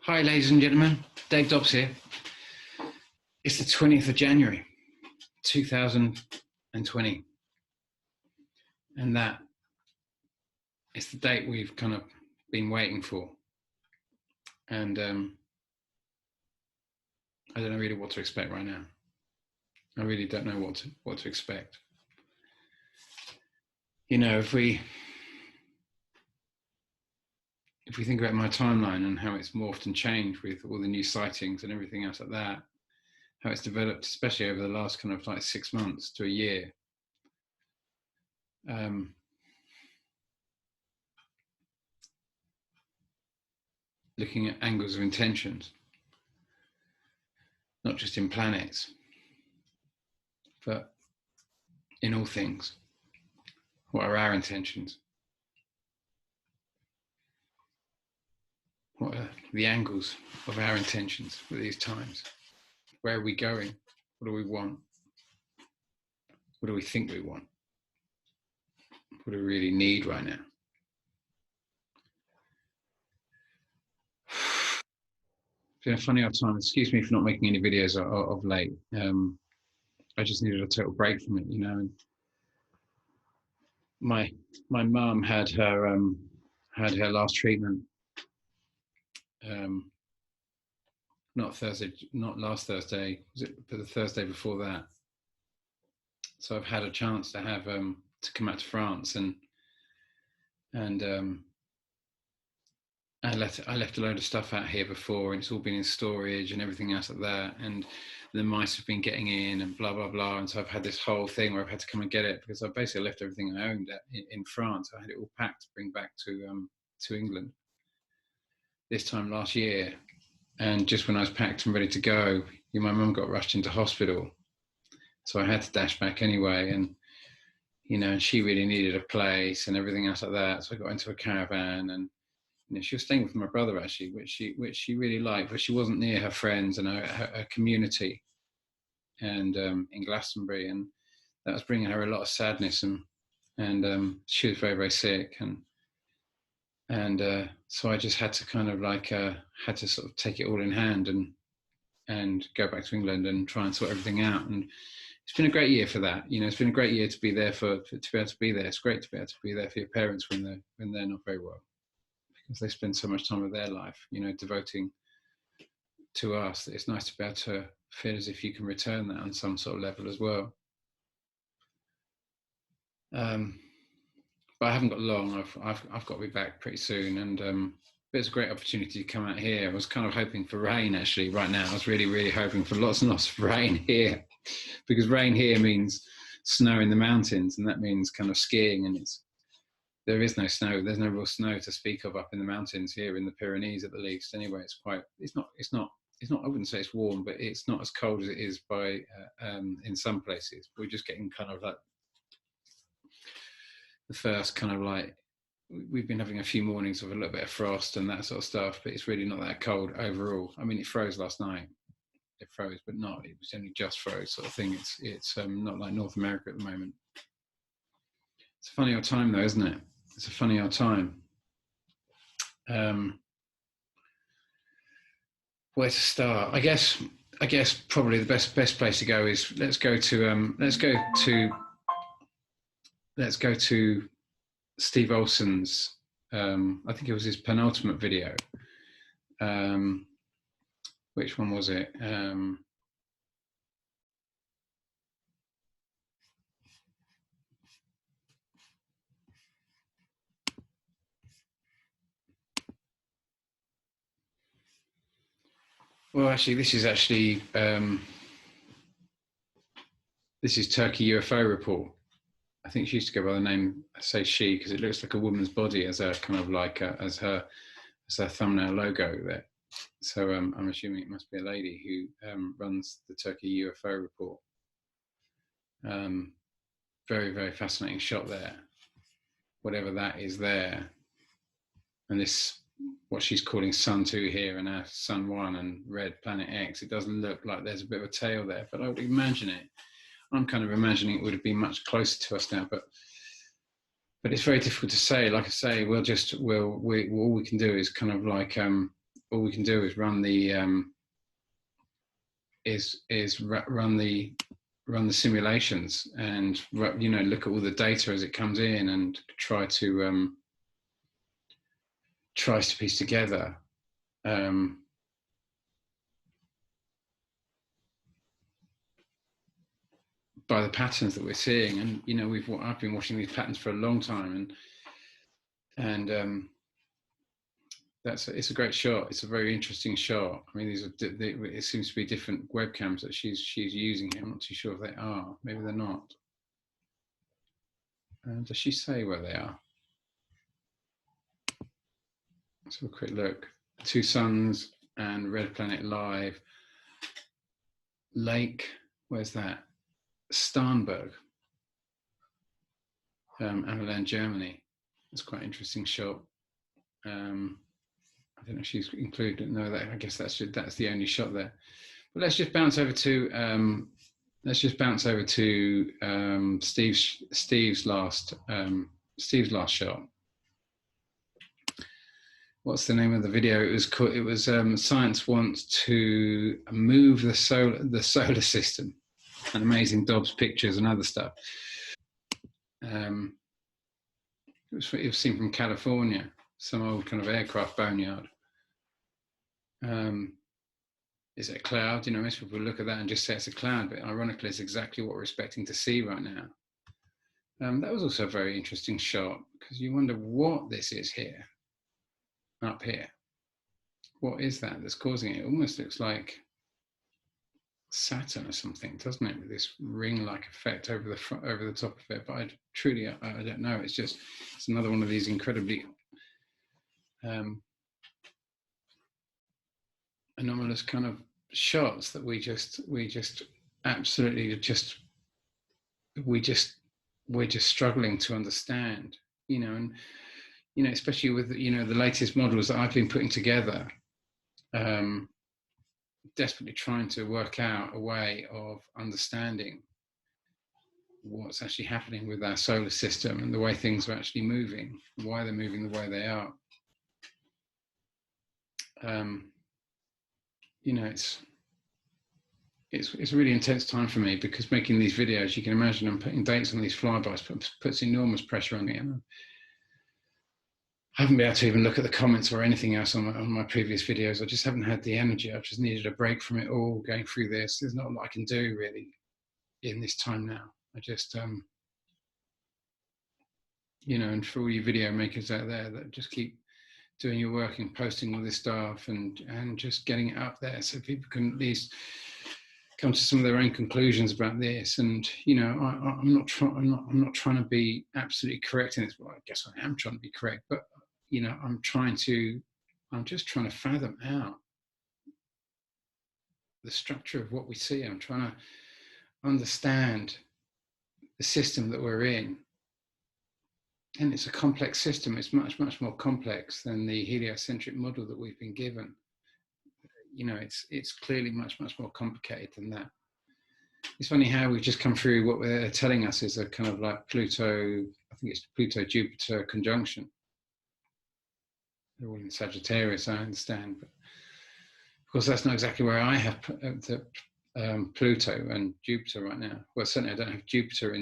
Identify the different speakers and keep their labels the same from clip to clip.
Speaker 1: Hi, ladies and gentlemen. Dave Dobbs here. It's the 20th of January, 2020. And that is the date we've kind of been waiting for. And I don't know really what to expect right now. I really don't know what to expect. You know, if we think about my timeline and how it's morphed and changed with all the new sightings and everything else like that, how it's developed, especially over the last kind of like 6 months to a year. Looking at angles of intentions, not just in planets, but in all things. What are our intentions? What are the angles of our intentions at these times? Where are we going? What do we want? What do we think we want? What do we really need right now? It's been a funny old time. Excuse me for not making any videos of late. I just needed a total break from it, you know. And my mum had her last treatment. Not last Thursday, was it, but the Thursday before that. So I've had a chance to have to come out to France, and I left a load of stuff out here before, and it's all been in storage and everything else like that, and the mice have been getting in and blah blah blah, and so I've had this whole thing where I've had to come and get it because I basically left everything I owned in France. I had it all packed to bring back to England this time last year. And just when I was packed and ready to go, my mum got rushed into hospital. So I had to dash back anyway. And, you know, she really needed a place and everything else like that. So I got into a caravan, and, you know, she was staying with my brother actually, which she really liked, but she wasn't near her friends and her community and in Glastonbury. And that was bringing her a lot of sadness, and she was very, very sick. And so I just had to kind of like had to sort of take it all in hand and go back to England and try and sort everything out. And it's been a great year for that. You know, it's been a great year to be there to be able to be there. It's great to be able to be there for your parents when they're not very well, because they spend so much time of their life, you know, devoting to us, that it's nice to be able to feel as if you can return that on some sort of level as well. But I haven't got long. I've got to be back pretty soon, and but it's a great opportunity to come out here. I was kind of hoping for rain actually right now. I was really, really hoping for lots and lots of rain here, because rain here means snow in the mountains, and that means kind of skiing. And there is no snow. There's no real snow to speak of up in the mountains here in the Pyrenees at the least. Anyway, it's not. I wouldn't say it's warm, but it's not as cold as it is in some places. We're just getting kind of like the first kind of like, we've been having a few mornings of a little bit of frost and that sort of stuff, but it's really not that cold overall. I mean, it froze last night. It froze, but not. It was only just froze sort of thing. It's not like North America at the moment. It's a funny old time though, isn't it? It's a funny old time. Where to start? I guess probably the best place to go is let's go to Steve Olsen's, I think it was his penultimate video. Which one was it? Well, actually, this is Turkey UFO Report. I think she used to go by the name, I say she, because it looks like a woman's body as a kind of like as her thumbnail logo there. So I'm assuming it must be a lady who runs the Turkey UFO Report. Very, very fascinating shot there. Whatever that is there, and this, what she's calling Sun 2 here and our Sun 1 and Red Planet X, it does look like there's a bit of a tail there, but I would imagine it. I'm kind of imagining it would have been much closer to us now, but it's very difficult to say. Like I say, all we can do is kind of like all we can do is run the run the simulations and look at all the data as it comes in and try to piece together by the patterns that we're seeing. And I've been watching these patterns for a long time, and it's a great shot. It's a very interesting shot. I mean, it seems to be different webcams that she's using here. I'm not too sure if they are. Maybe they're not. Does she say where they are? Let's have a quick look. Two Suns and Red Planet Live. Lake, where's that? Starnberg, Ammerland, Germany. It's quite an interesting shot. I don't know if she's included. No, I guess that's the only shot there. But let's just bounce over to Steve's last shot. What's the name of the video? It was Science Wants to Move the Solar System, and Amazing Dobbs pictures and other stuff. It was seen from California, some old kind of aircraft boneyard. Is it a cloud? Most people look at that and just say it's a cloud, but ironically, it's exactly what we're expecting to see right now. That was also a very interesting shot, because you wonder what this is here, up here. What is that that's causing it? It almost looks like Saturn or something, doesn't it, with this ring-like effect over the top of it? But I don't know. It's another one of these incredibly anomalous kind of shots that we're just struggling to understand, and especially with the latest models that I've been putting together, desperately trying to work out a way of understanding what's actually happening with our solar system and the way things are actually moving, why they're moving the way they are. It's a really intense time for me, because making these videos, you can imagine I'm putting dates on these flybys puts enormous pressure on me. And I haven't been able to even look at the comments or anything else on my previous videos. I just haven't had the energy. I've just needed a break from it all, going through this. There's not a lot I can do really in this time now. I just, and for all you video makers out there that just keep doing your work and posting all this stuff and just getting it up there so people can at least come to some of their own conclusions about this. And I'm not trying to be absolutely correct in this. Well, I guess I am trying to be correct, but I'm just trying to fathom out the structure of what we see. I'm trying to understand the system that we're in, and it's a complex system. It's much more complex than the heliocentric model that we've been given. It's clearly much more complicated than that. It's funny how we've just come through what they're telling us is a kind of like Pluto, I think it's Pluto-Jupiter conjunction. They're all in Sagittarius, I understand, but of course that's not exactly where I have Pluto and Jupiter right now. Well, certainly I don't have Jupiter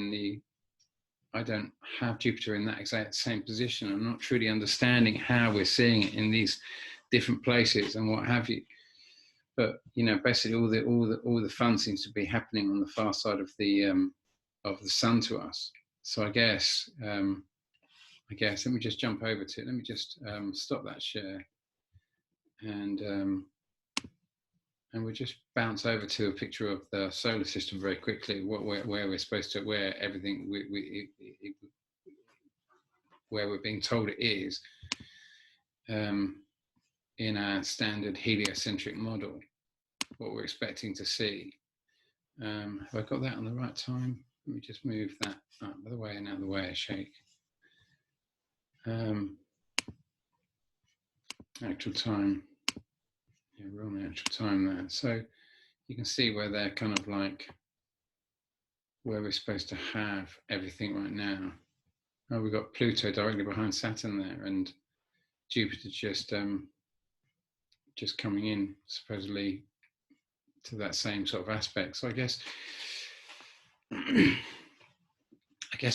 Speaker 1: in that exact same position. I'm not truly understanding how we're seeing it in these different places and what have you. But basically, all the fun seems to be happening on the far side of the sun to us. So I guess let me just jump over to it. Let me just stop that share, and we'll just bounce over to a picture of the solar system very quickly. Where we're supposed to, where everything where we're being told it is in our standard heliocentric model. What we're expecting to see. Have I got that on the right time? Let me just move that out of the way and out of the way a shake. Actual time. Yeah, we're on the actual time there. So you can see where they're kind of like where we're supposed to have everything right now. Oh, we've got Pluto directly behind Saturn there, and Jupiter just just coming in supposedly to that same sort of aspect. So I guess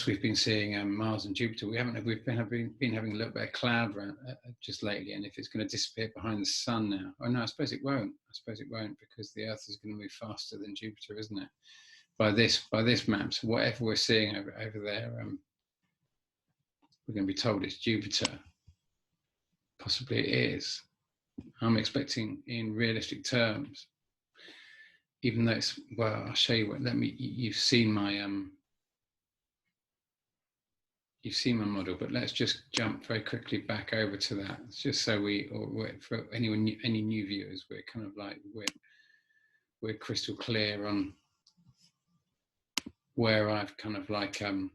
Speaker 1: we've been seeing Mars and Jupiter. We've been having a little bit of cloud around, just lately, and if it's going to disappear behind the sun now, oh no, I suppose it won't. I suppose it won't, because the Earth is going to move faster than Jupiter, isn't it? By this map, so whatever we're seeing over there, we're going to be told it's Jupiter. Possibly it is. I'm expecting, in realistic terms, even though it's, well, I'll show you what. You've seen my model, but let's just jump very quickly back over to that, just so for anyone, any new viewers, we're kind of like we're crystal clear on where I've kind of like I'm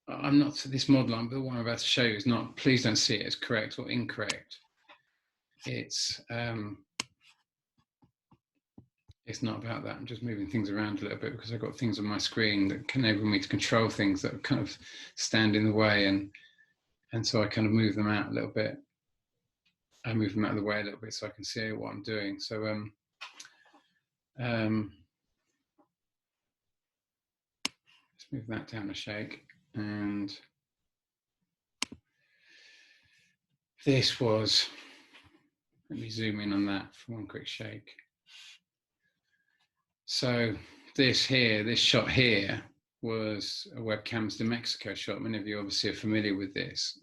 Speaker 1: not, this model, but what I'm about to show you is not, please don't see it as correct or incorrect. It's not about that. I'm just moving things around a little bit because I've got things on my screen that can enable me to control things that kind of stand in the way, and so I kind of move them out a little bit. I move them out of the way a little bit so I can see what I'm doing. So let's move that down a shake, and this was, let me zoom in on that for one quick shake. So this shot here was a webcams to Mexico shot. Many of you obviously are familiar with this,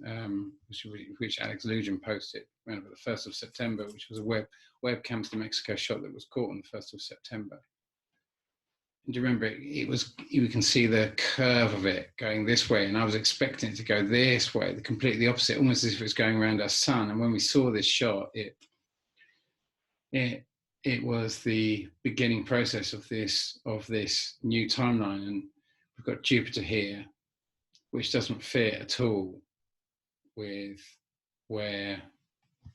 Speaker 1: which Alex Lujan posted around about the 1st of September, which was a webcams to Mexico shot that was caught on the 1st of September. And do you remember you can see the curve of it going this way, and I was expecting it to go this way, completely opposite, almost as if it was going around our sun. And when we saw this shot, it was the beginning process of this new timeline. And we've got Jupiter here, which doesn't fit at all with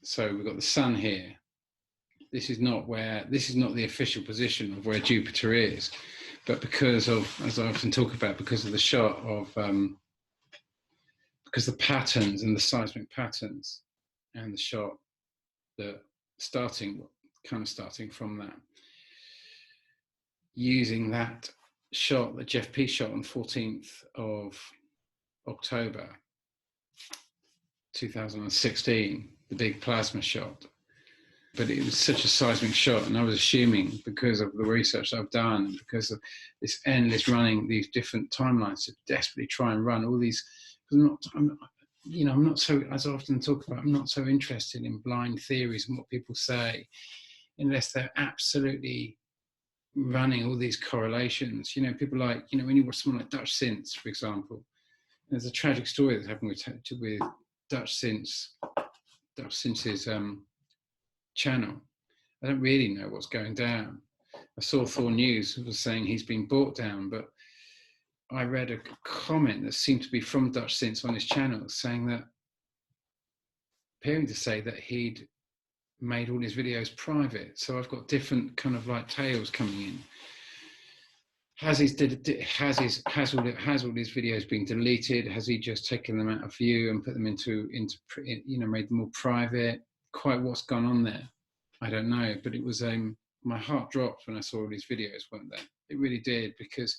Speaker 1: so we've got the sun here. This is not the official position of where Jupiter is, but because of, as I often talk about, because of the shot of, because the patterns and the seismic patterns, and the shot that starting from that, using that shot that Jeff P shot on 14th of October 2016, the big plasma shot. But it was such a seismic shot, and I was assuming, because of the research I've done, and because of this endless running these different timelines to desperately try and run all these, I'm not so, as I often talk about, I'm not so interested in blind theories and what people say, unless they're absolutely running all these correlations. People like, when you watch someone like Dutch Synths, for example, there's a tragic story that's happened with Dutch Synths, Synth's channel. I don't really know what's going down. I saw Thor News was saying he's been brought down, but I read a comment that seemed to be from Dutch Synths on his channel, saying that, appearing to say that he'd made all his videos private. So I've got different kind of like tales coming in. Has all his videos been deleted? Has he just taken them out of view and put them into made them all private? Quite what's gone on there, I don't know. But it was my heart dropped when I saw all these videos, weren't they? It really did, because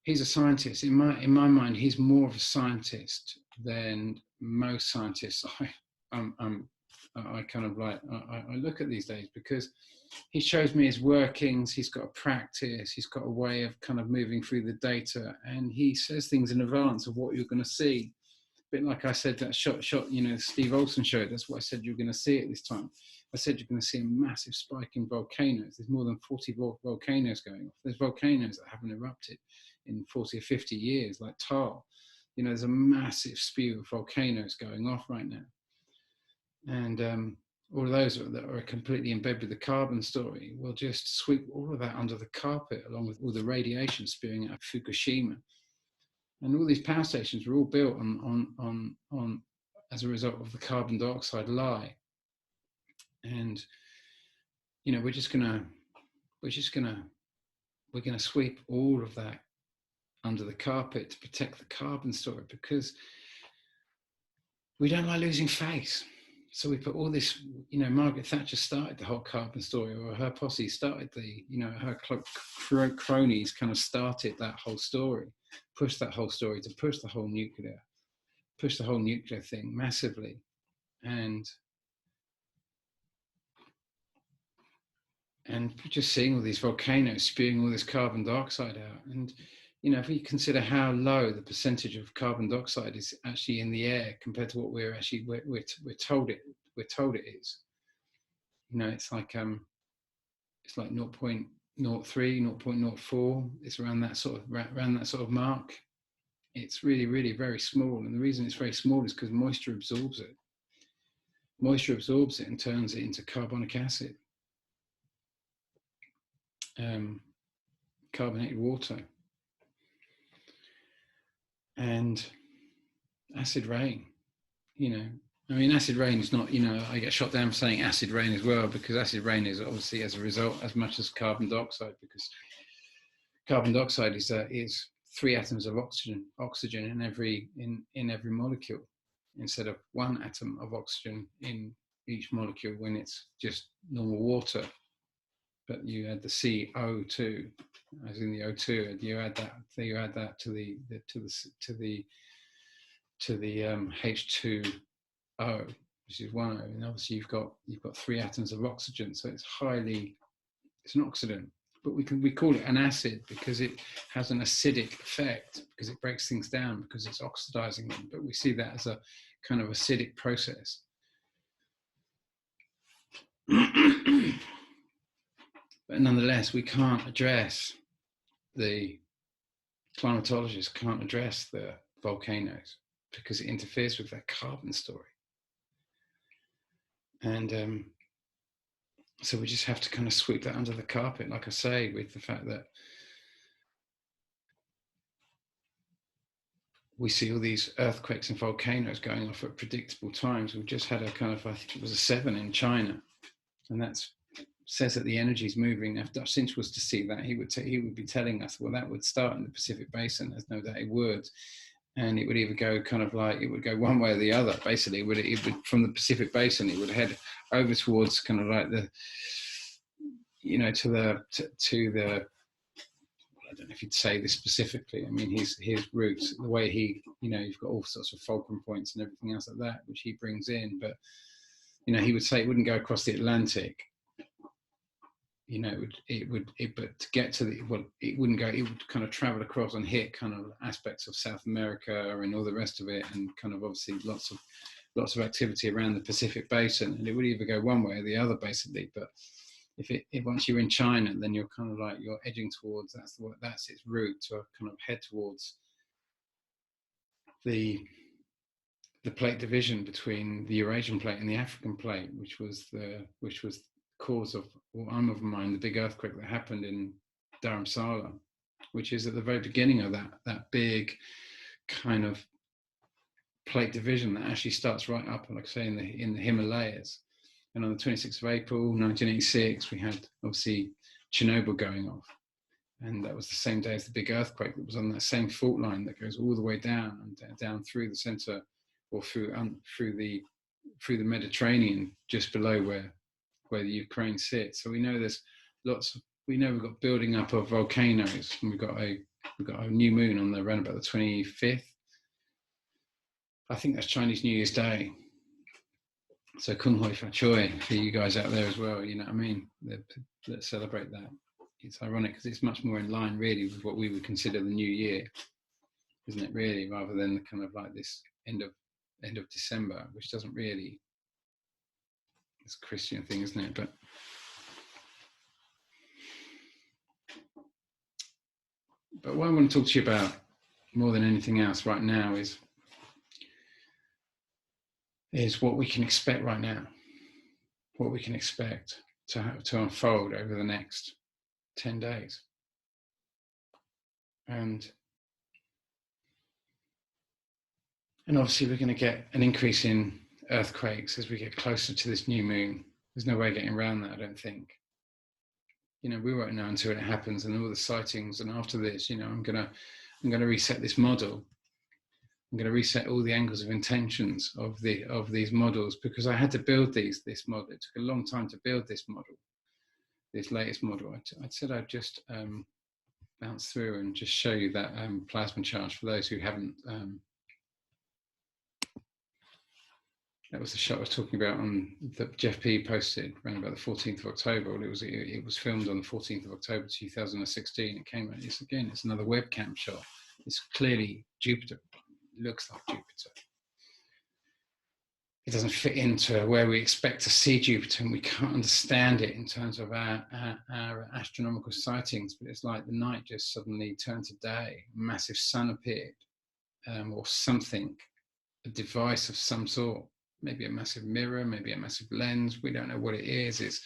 Speaker 1: he's a scientist. In my mind, he's more of a scientist than most scientists I kind of like, I look at these days, because he shows me his workings, he's got a practice, he's got a way of kind of moving through the data, and he says things in advance of what you're going to see. A bit like I said, that shot, Steve Olsen showed, that's what I said you're going to see at this time. I said you're going to see a massive spike in volcanoes. There's more than 40 volcanoes going off. There's volcanoes that haven't erupted in 40 or 50 years, like Tar. There's a massive spew of volcanoes going off right now. And all of those that are completely embedded with the carbon story will just sweep all of that under the carpet, along with all the radiation spewing out of Fukushima. And all these power stations were all built on as a result of the carbon dioxide lie. And we're gonna sweep all of that under the carpet to protect the carbon story, because we don't like losing face. so we put all this, Margaret Thatcher started the whole carbon story, or her posse started her cronies kind of started that whole story, pushed that whole story to push the whole nuclear thing massively. And just seeing all these volcanoes spewing all this carbon dioxide out. And, if we consider how low the percentage of carbon dioxide is actually in the air compared to what we're told it is, it's like 0.03, 0.04. It's around that sort of mark. It's really, really very small. And the reason it's very small is because moisture absorbs it. Moisture absorbs it and turns it into carbonic acid. Carbonated water, and acid rain. Acid rain is not, I get shot down for saying acid rain as well, because acid rain is obviously as a result as much as carbon dioxide, because carbon dioxide is 3 atoms of oxygen in every molecule, instead of 1 atom of oxygen in each molecule when it's just normal water. But you add the CO2, as in the O2, you add that to the H2O, which is 1 O, and obviously you've got 3 atoms of oxygen, so it's an oxidant. But we call it an acid because it has an acidic effect, because it breaks things down, because it's oxidizing them. But we see that as a kind of acidic process. But nonetheless, we can't address, the climatologists can't address the volcanoes because it interferes with their carbon story. And so we just have to kind of sweep that under the carpet, like I say, with the fact that we see all these earthquakes and volcanoes going off at predictable times. We've just had I think it was a 7 in China, and that's says that the energy is moving. If Dutch Sinch was to see that, he would be telling us, well, that would start in the Pacific Basin. There's no doubt it would, and it would either go it would go one way or the other. Basically, it would from the Pacific Basin, it would head over towards kind of like the, to the. I don't know if you'd say this specifically. I mean, his routes, the way you've got all sorts of fulcrum points and everything else like that, which he brings in, but he would say it wouldn't go across the Atlantic. But to get to it wouldn't go. It would kind of travel across and hit kind of aspects of South America and all the rest of it, and kind of obviously lots of activity around the Pacific Basin, and it would either go one way or the other, basically. But if once you're in China, then you're kind of like you're edging towards that's its route to kind of head towards the plate division between the Eurasian plate and the African plate, which was the cause of what I'm of mind, the big earthquake that happened in Dharamsala, which is at the very beginning of that big kind of plate division that actually starts right up, like I say, in the Himalayas. And on the 26th of April, 1986, we had obviously Chernobyl going off, and that was the same day as the big earthquake that was on that same fault line that goes all the way down and down through the center, or through the Mediterranean, just below where the Ukraine sits. So we know there's we've got building up of volcanoes, and we've got a new moon on around about the 25th. I think that's Chinese New Year's Day. So Kung Hoi Fa Choi for you guys out there as well, you know what I mean? Let's celebrate that. It's ironic because it's much more in line really with what we would consider the new year, isn't it really, rather than kind of like this end of December, which doesn't really, it's a Christian thing, isn't it? But what I want to talk to you about more than anything else right now is what we can expect right now, what we can expect to unfold over the next 10 days. And obviously we're going to get an increase in earthquakes as we get closer to this new moon. There's no way getting around that, I don't think. You know, we won't know until it happens and all the sightings. And after this, you know, I'm gonna reset this model. I'm going to reset all the angles of intentions of these models, because I had to build this model. It took a long time to build this model, this latest model. I said I'd just bounce through and just show you that plasma charge for those who haven't. That was the shot I was talking about on that Jeff P posted around about the 14th of October. Well, it was filmed on the 14th of October 2016. It came out. It's another webcam shot. It's clearly Jupiter. It looks like Jupiter. It doesn't fit into where we expect to see Jupiter, and we can't understand it in terms of our astronomical sightings. But it's like the night just suddenly turned to day. A massive sun appeared, or something, a device of some sort. Maybe a massive mirror, maybe a massive lens. We don't know what it is. It's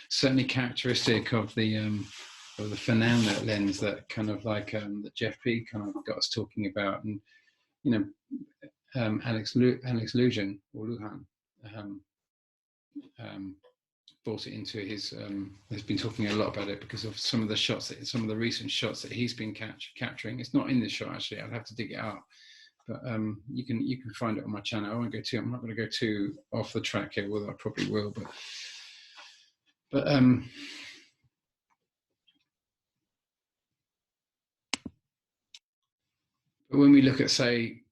Speaker 1: certainly characteristic of the Fernand lens that kind of like that Jeff P kind of got us talking about, and you know, Alex Lujan or Lujan brought it into his. Has been talking a lot about it because of some of the shots, some of the recent shots that he's been capturing. It's not in this shot actually. I'd have to dig it up. But you can find it on my channel. I'm not going to go too off the track here, although I probably will. But when we look at, say,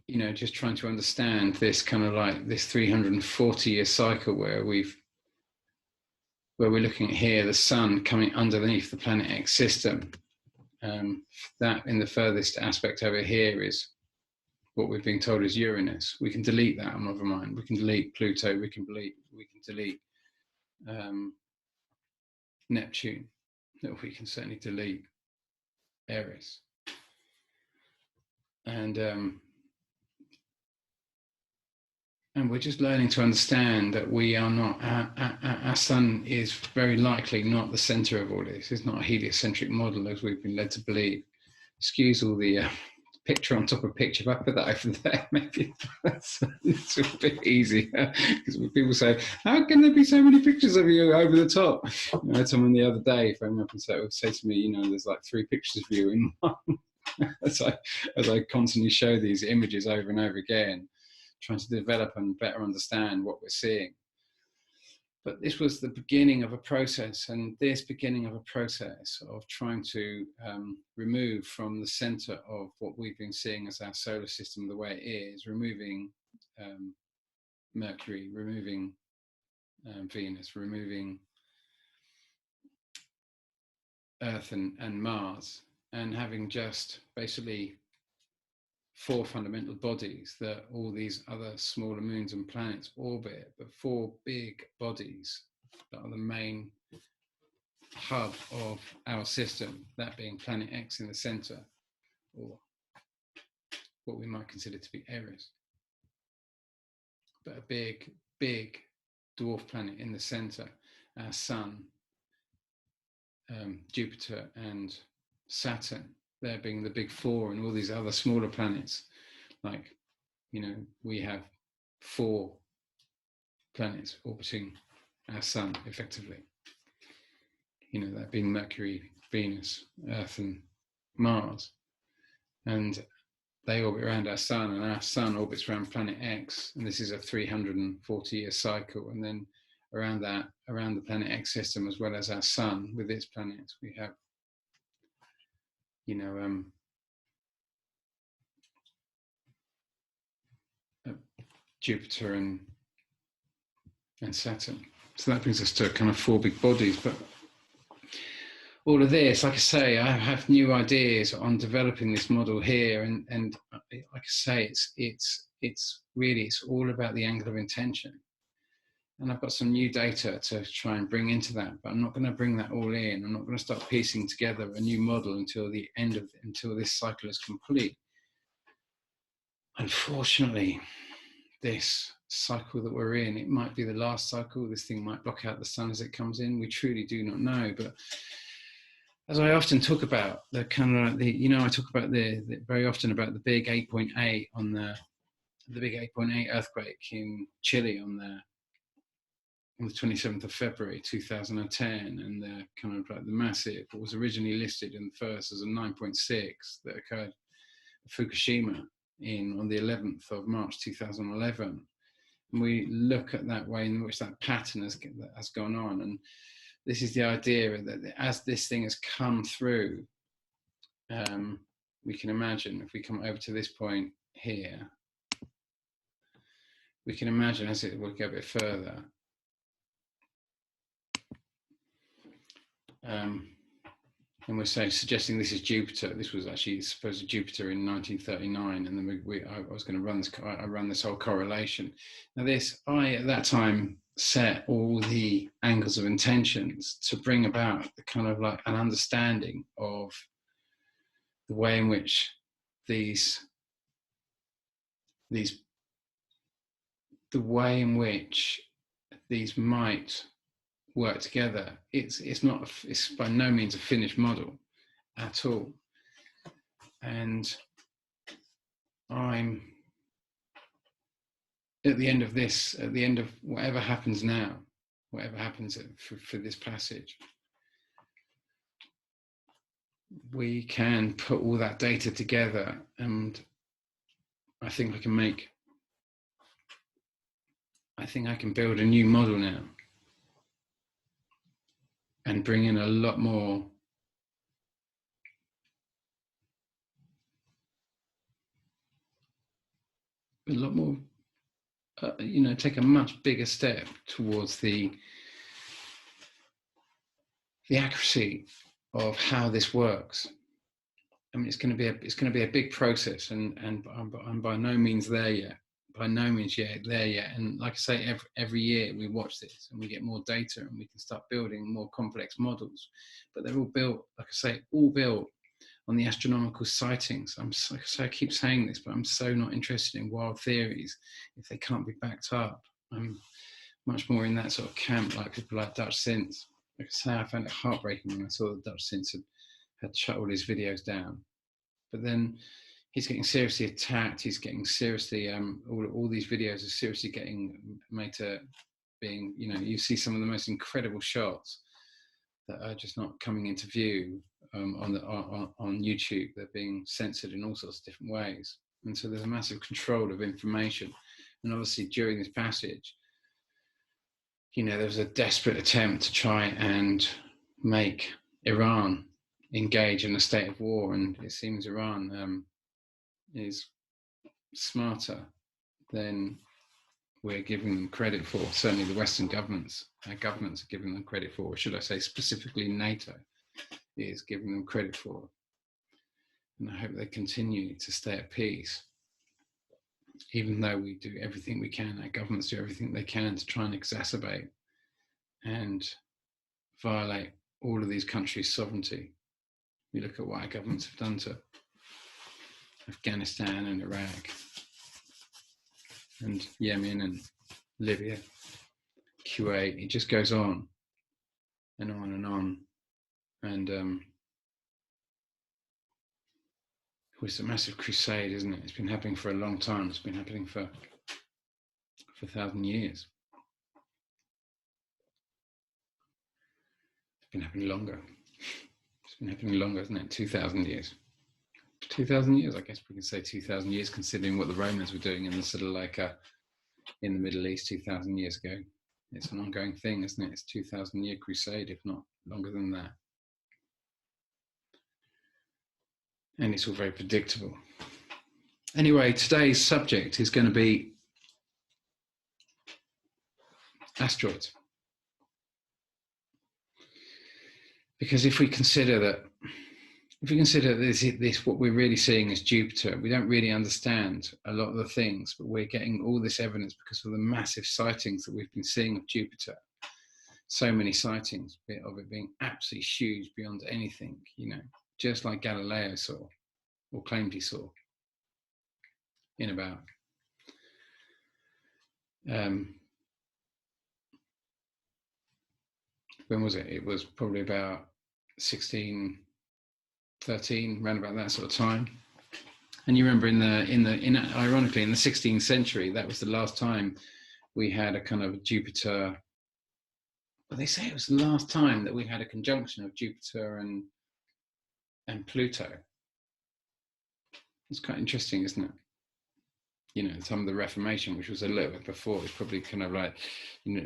Speaker 1: you know, just trying to understand this kind of like this 340-year cycle where we're looking at here the sun coming underneath the planet X system. That in the furthest aspect over here is what we've been told is Uranus. We can delete that, never mind. We can delete Pluto. We can delete Neptune. No, we can certainly delete Eris. And we're just learning to understand that we are not. Our sun is very likely not the center of all this. It's not a heliocentric model as we've been led to believe. Excuse all the picture on top of picture. If I put that over there, maybe that's a little bit easier. Because when people say, how can there be so many pictures of you over the top? I had someone the other day phone up and say to me, you know, there's like 3 pictures of you in one. as I constantly show these images over and over again, trying to develop and better understand what we're seeing. But this was the beginning of a process, and this beginning of a process of trying to remove from the center of what we've been seeing as our solar system the way it is, removing Mercury, removing Venus, removing Earth and Mars, and having just basically 4 fundamental bodies that all these other smaller moons and planets orbit, but 4 big bodies that are the main hub of our system, that being planet X in the center, or what we might consider to be Eris. But a big, big dwarf planet in the center, our sun, Jupiter and Saturn, there being the big 4, and all these other smaller planets. Like, you know, we have 4 planets orbiting our sun effectively. You know, that being Mercury, Venus, Earth and Mars. And they orbit around our sun, and our sun orbits around planet X, and this is a 340-year cycle. And then around the planet X system, as well as our sun with its planets, we have, you know, Jupiter and Saturn. So that brings us to kind of 4 big bodies. But all of this, like I say, I have new ideas on developing this model here, and like I say, it's really all about the angle of intention. And I've got some new data to try and bring into that, but I'm not going to bring that all in. I'm not going to start piecing together a new model until this cycle is complete. Unfortunately, this cycle that we're in, it might be the last cycle. This thing might block out the sun as it comes in. We truly do not know. But as I often talk about, the kind of I talk about very often about the big 8.8 on the big 8.8 earthquake in Chile on the 27th of February 2010, and the kind of like the massive, what was originally listed in the first as a 9.6 that occurred at Fukushima in on the 11th of March 2011. And we look at that way in which that pattern has gone on. And this is the idea that as this thing has come through, we can imagine, if we come over to this point here, we can imagine as it will go a bit further, and we're suggesting this is Jupiter. This was actually supposed to Jupiter in 1939, and then I was going to run this. I run this whole correlation. Now, I at that time set all the angles of intentions to bring about the kind of like an understanding of the way in which the way in which these might work together. It's by no means a finished model at all. And I'm at the end of this, at the end of whatever happens now, whatever happens for this passage, we can put all that data together, and I think I can build a new model now and bring in a lot more take a much bigger step towards the accuracy of how this works. I mean, it's going to be a big process, and I'm by no means there yet. By no means there yet. And like I say, every year we watch this and we get more data and we can start building more complex models. But they're all built, like I say, all built on the astronomical sightings. I keep saying this, but I'm so not interested in wild theories if they can't be backed up. I'm much more in that sort of camp, like people like Dutch Synth. Like I say, I found it heartbreaking when I saw that Dutch Synth had shut all his videos down. But then he's getting seriously attacked. He's getting seriously, all these videos are seriously getting made to being, you see some of the most incredible shots that are just not coming into view on YouTube. They're being censored in all sorts of different ways. And so there's a massive control of information. And obviously during this passage, there was a desperate attempt to try and make Iran engage in a state of war. And it seems Iran is smarter than we're giving them credit for. Certainly the Western governments, our governments are giving them credit for, or should I say specifically NATO is giving them credit for. And I hope they continue to stay at peace, even though we do everything we can, our governments do everything they can to try and exacerbate and violate all of these countries' sovereignty. We look at what our governments have done to Afghanistan and Iraq and Yemen and Libya, Kuwait. It just goes on and on and on. And it's a massive crusade, isn't it? It's been happening for a long time. It's been happening for 1,000 years. It's been happening longer. It's been happening longer, isn't it? 2,000 years. 2,000 years, I guess we can say 2,000 years, considering what the Romans were doing in the sort of like in the Middle East 2,000 years ago. It's an ongoing thing, isn't it? It's 2,000-year crusade, if not longer than that. And it's all very predictable. Anyway, today's subject is going to be asteroids. Because if we consider this, what we're really seeing is Jupiter, we don't really understand a lot of the things, but we're getting all this evidence because of the massive sightings that we've been seeing of Jupiter. So many sightings of it being absolutely huge beyond anything, just like Galileo saw, or claimed he saw, in about when was it? It was probably about 1613, around about that sort of time. And you remember ironically in the 16th century, that was the last time we had a kind of Jupiter. Well, they say it was the last time that we had a conjunction of Jupiter and Pluto. It's quite interesting, isn't it? you know, the time of the Reformation, which was a little bit before. It's probably kind of like, you know,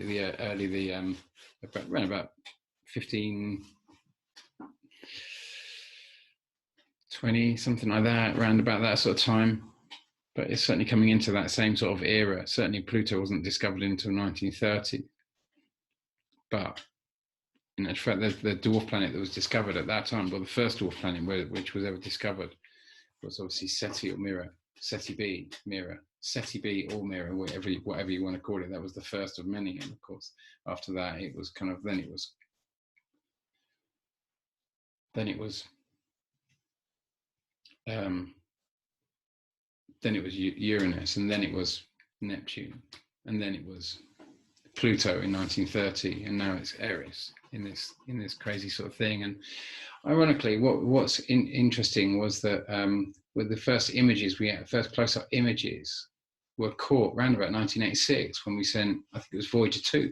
Speaker 1: around about 1520, something like that, around about that sort of time. But it's certainly coming into that same sort of era. Certainly Pluto wasn't discovered until 1930. But in fact, the dwarf planet that was discovered at that time, well, the first dwarf planet which was ever discovered was obviously Seti or Mira, Seti B, Mira, Seti B or Mira, whatever you want to call it. That was the first of many. And of course, after that, it was kind of, then it was Uranus, and then it was Neptune, and then it was Pluto in 1930, and now it's Eris in this crazy sort of thing. And ironically, what's interesting was that with the first images we had, first close-up images were caught around about 1986 when we sent, I think it was Voyager 2,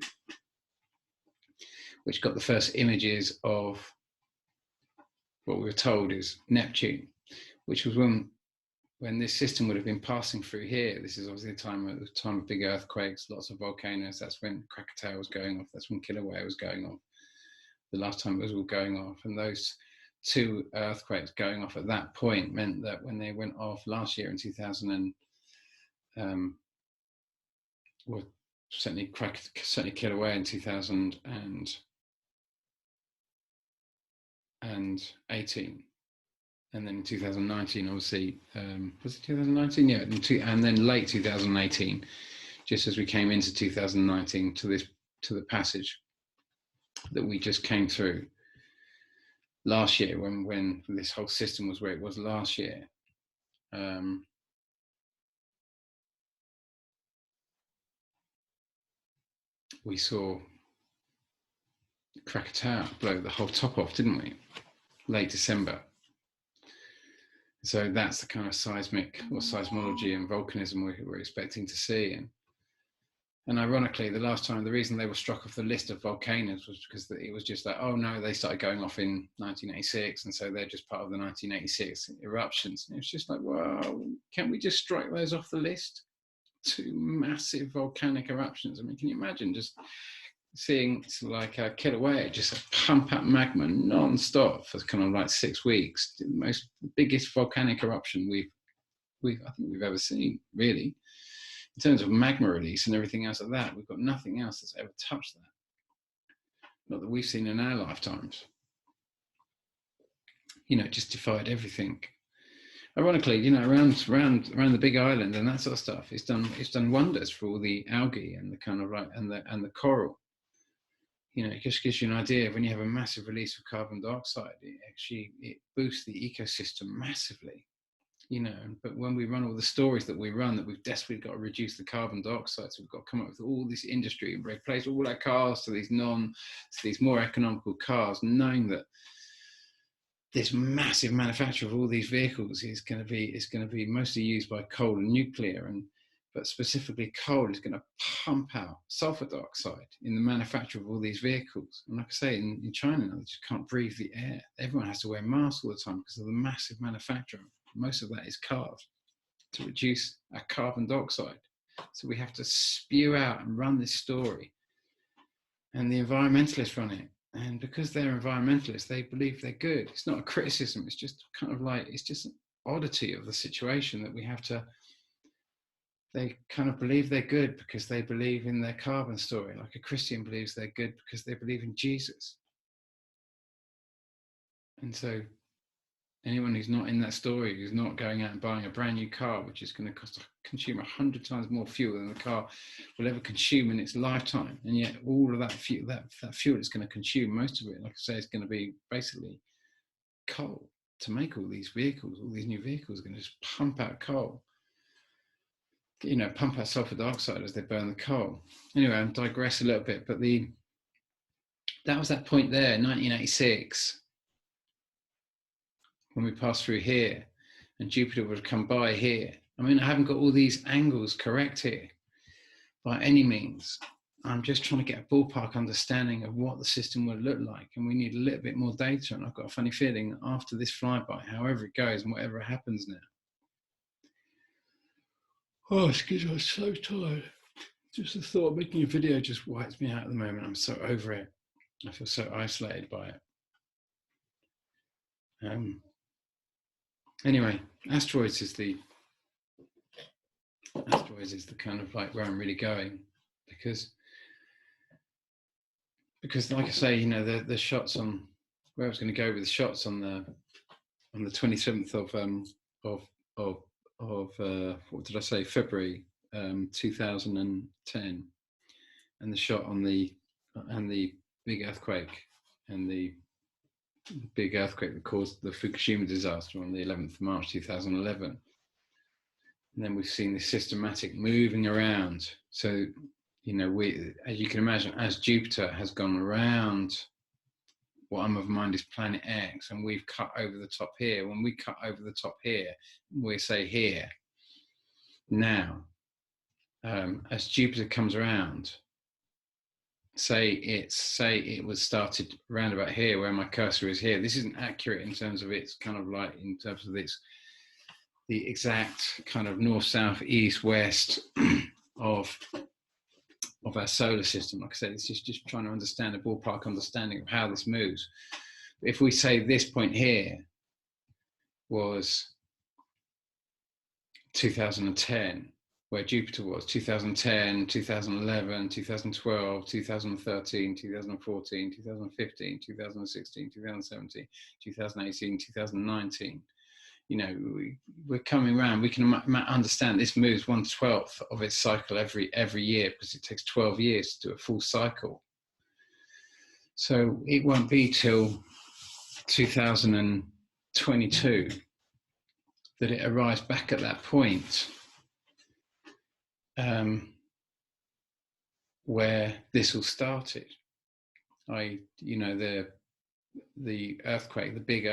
Speaker 1: which got the first images of what we were told is Neptune, which was when this system would have been passing through here. This is obviously the time of big earthquakes, lots of volcanoes. That's when Krakatoa was going off. That's when Kilauea was going off. The last time it was all going off. And those two earthquakes going off at that point meant that when they went off last year in 2000 well, certainly Kilauea in 2018. And then in 2019, obviously, was it 2019? Yeah, and then late 2018, just as we came into 2019 to the passage that we just came through last year, when this whole system was where it was last year. We saw Krakatoa blow the whole top off, didn't we? Late December. So that's the kind of seismic or seismology and volcanism we're expecting to see. And ironically, the reason they were struck off the list of volcanoes was because it was just like, oh no, they started going off in 1986, and so they're just part of the 1986 eruptions. And it's just like, well, can't we just strike those off the list? Two massive volcanic eruptions. I mean, can you imagine just seeing like Kilauea just pump up magma non-stop for kind of like 6 weeks? The biggest volcanic eruption I think we've ever seen, really. In terms of magma release and everything else like that, we've got nothing else that's ever touched that. Not that we've seen in our lifetimes. You know, it just defied everything. Ironically, you know, around the Big Island and that sort of stuff, it's done wonders for all the algae and the kind of like and the coral. You know, it just gives you an idea of when you have a massive release of carbon dioxide, it boosts the ecosystem massively. You know, but when we run all the stories that we run, that we've desperately got to reduce the carbon dioxide, so we've got to come up with all this industry and replace all our cars to these more economical cars, knowing that this massive manufacture of all these vehicles is going to be mostly used by coal and nuclear, but specifically coal is going to pump out sulfur dioxide in the manufacture of all these vehicles. And like I say, in China now, they just can't breathe the air. Everyone has to wear masks all the time because of the massive manufacture. Most of that is cars to reduce our carbon dioxide. So we have to spew out and run this story. And the environmentalists run it. And because they're environmentalists, they believe they're good. It's not a criticism. It's just kind of like, it's just an oddity of the situation that we have to, they kind of believe they're good because they believe in their carbon story. Like a Christian believes they're good because they believe in Jesus. And so anyone who's not in that story, who's not going out and buying a brand new car, which is going to consume 100 times more fuel than the car will ever consume in its lifetime, and yet all of that fuel, that fuel is going to consume, most of it, like I say, is going to be basically coal to make all these vehicles. All these new vehicles are going to just pump out coal, you know, pump out sulfur dioxide as they burn the coal. Anyway, I digress a little bit, but that was that point there, 1986. When we pass through here and Jupiter would have come by here. I mean, I haven't got all these angles correct here by any means. I'm just trying to get a ballpark understanding of what the system would look like. And we need a little bit more data. And I've got a funny feeling that after this flyby, however it goes and whatever happens now, Oh, excuse me, I'm so tired. Just the thought of making a video just wipes me out at the moment. I'm so over it. I feel so isolated by it. Anyway, asteroids is the kind of like where I'm really going, because like I say, you know, the shots on where I was going to go with the shots on the 27th of what did I say, February 2010, and the shot on the big earthquake, and the big earthquake that caused the Fukushima disaster on the 11th of March 2011. And then we've seen this systematic moving around. So, you know, we, as you can imagine, as Jupiter has gone around what I'm of mind is planet X, and we've cut over the top here. When we cut over the top here, we say here. Now, as Jupiter comes around, say it was started around about here, where my cursor is here. This isn't accurate in terms of its kind of like, in terms of its, the exact kind of north, south, east, west of our solar system. Like I said, it's just trying to understand a ballpark understanding of how this moves. If we say this point here was 2010, where Jupiter was 2010, 2011, 2012, 2013, 2014, 2015, 2016, 2017, 2018, 2019. You know, we're coming around. We can understand this moves 1/12 of its cycle every year, because it takes 12 years to do a full cycle. So it won't be till 2022 that it arrives back at that point where this all started. You know, the earthquake, the big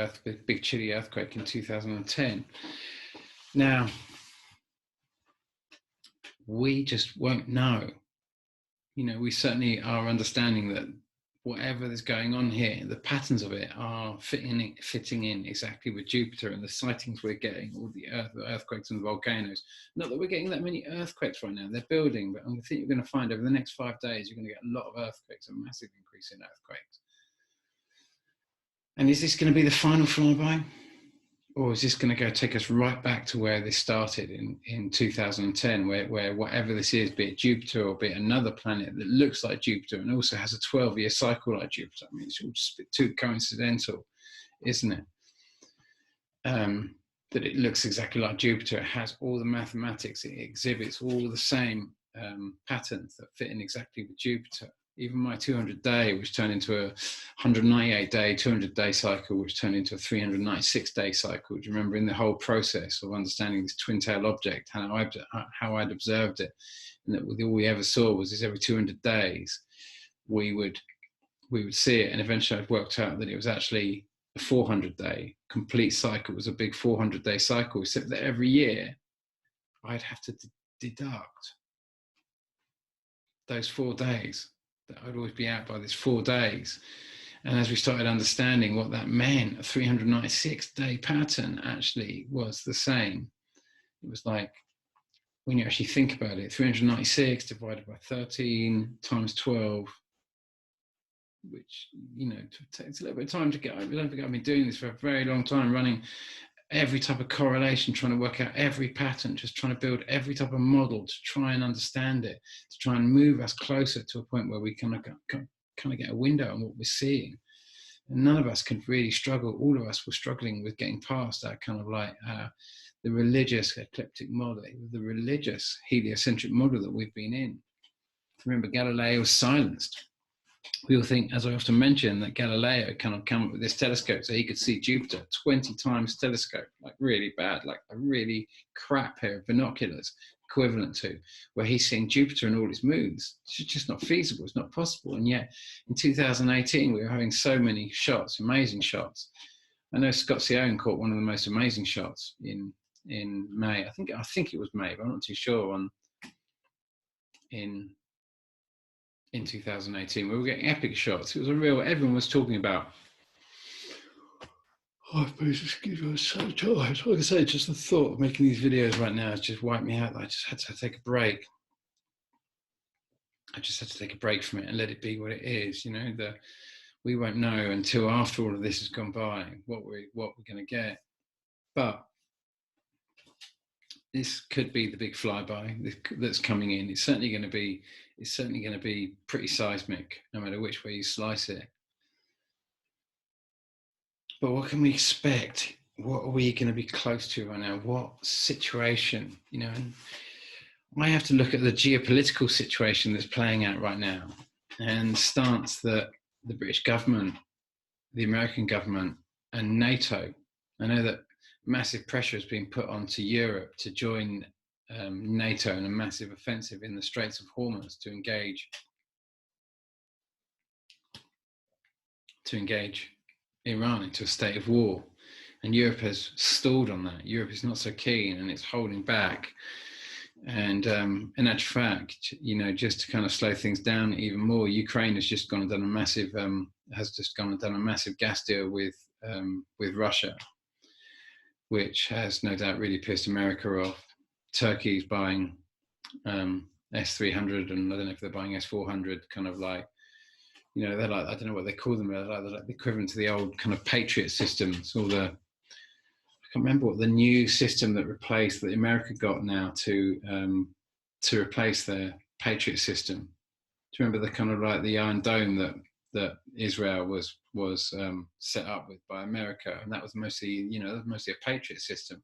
Speaker 1: Chile earthquake in 2010. Now, we just won't know. You know, we certainly are understanding that whatever is going on here, the patterns of it are fitting in exactly with Jupiter, and the sightings we're getting, all the earthquakes and the volcanoes. Not that we're getting that many earthquakes right now, they're building, but I think you're going to find over the next 5 days, you're going to get a lot of earthquakes, a massive increase in earthquakes. And is this going to be the final flyby? Or is this going to go take us right back to where this started in 2010, where whatever this is, be it Jupiter or be it another planet that looks like Jupiter and also has a 12-year cycle like Jupiter? I mean, it's all just too coincidental, isn't it? That it looks exactly like Jupiter. It has all the mathematics. It exhibits all the same patterns that fit in exactly with Jupiter. Even my 200-day, which turned into a 198-day, 200-day cycle, which turned into a 396-day cycle. Do you remember in the whole process of understanding this twin-tail object, how I'd observed it, and that all we ever saw was this every 200 days, we would see it, and eventually I'd worked out that it was actually a 400-day complete cycle. It was a big 400-day cycle, except that every year I'd have to deduct those 4 days. That I'd always be out by this 4 days. And as we started understanding what that meant, a 396-day pattern actually was the same. It was like, when you actually think about it, 396 divided by 13 times 12, which, you know, takes a little bit of time to get. I don't think I've been doing this for a very long time, running every type of correlation, trying to work out every pattern, just trying to build every type of model to try and understand it, to try and move us closer to a point where we kind of get a window on what we're seeing. And none of us could really struggle. All of us were struggling with getting past that kind of like the religious ecliptic model, the religious heliocentric model that we've been in. Remember, Galileo was silenced. We all think, as I often mention, that Galileo kind of came up with this telescope so he could see Jupiter 20 times telescope, like really bad, like a really crap pair of binoculars equivalent to, where he's seeing Jupiter and all its moons. It's just not feasible, it's not possible. And yet in 2018, we were having so many shots, amazing shots. I know Scott Sion caught one of the most amazing shots in May. I think it was May, but I'm not too sure, in 2018. We were getting epic shots. It was a real, everyone was talking about, Oh, please excuse me, I'm so tired. Like I say, just the thought of making these videos right now has just wiped me out. I just had to take a break. I just had to take a break from it and let it be what it is. You know, we won't know until after all of this has gone by what we're going to get. But this could be the big flyby that's coming in. It's certainly going to be pretty seismic, no matter which way you slice it. But what can we expect? What are we going to be close to right now? What situation? You know, and I have to look at the geopolitical situation that's playing out right now, and the stance that the British government, the American government, and NATO. I know that massive pressure has been put onto Europe to join NATO in a massive offensive in the Straits of Hormuz to engage Iran into a state of war. And Europe has stalled on that. Europe is not so keen, and it's holding back. And in actual fact, you know, just to kind of slow things down even more, Ukraine has just gone and done a massive gas deal with Russia, which has no doubt really pissed America off. Turkey's buying S-300, and I don't know if they're buying S-400, kind of like, you know, they're like, I don't know what they call them, they're like the equivalent to the old kind of Patriot systems, or I can't remember what the new system that America got now to replace their Patriot system. Do you remember the kind of like the Iron Dome that Israel was set up with by America, and that was mostly a Patriot system.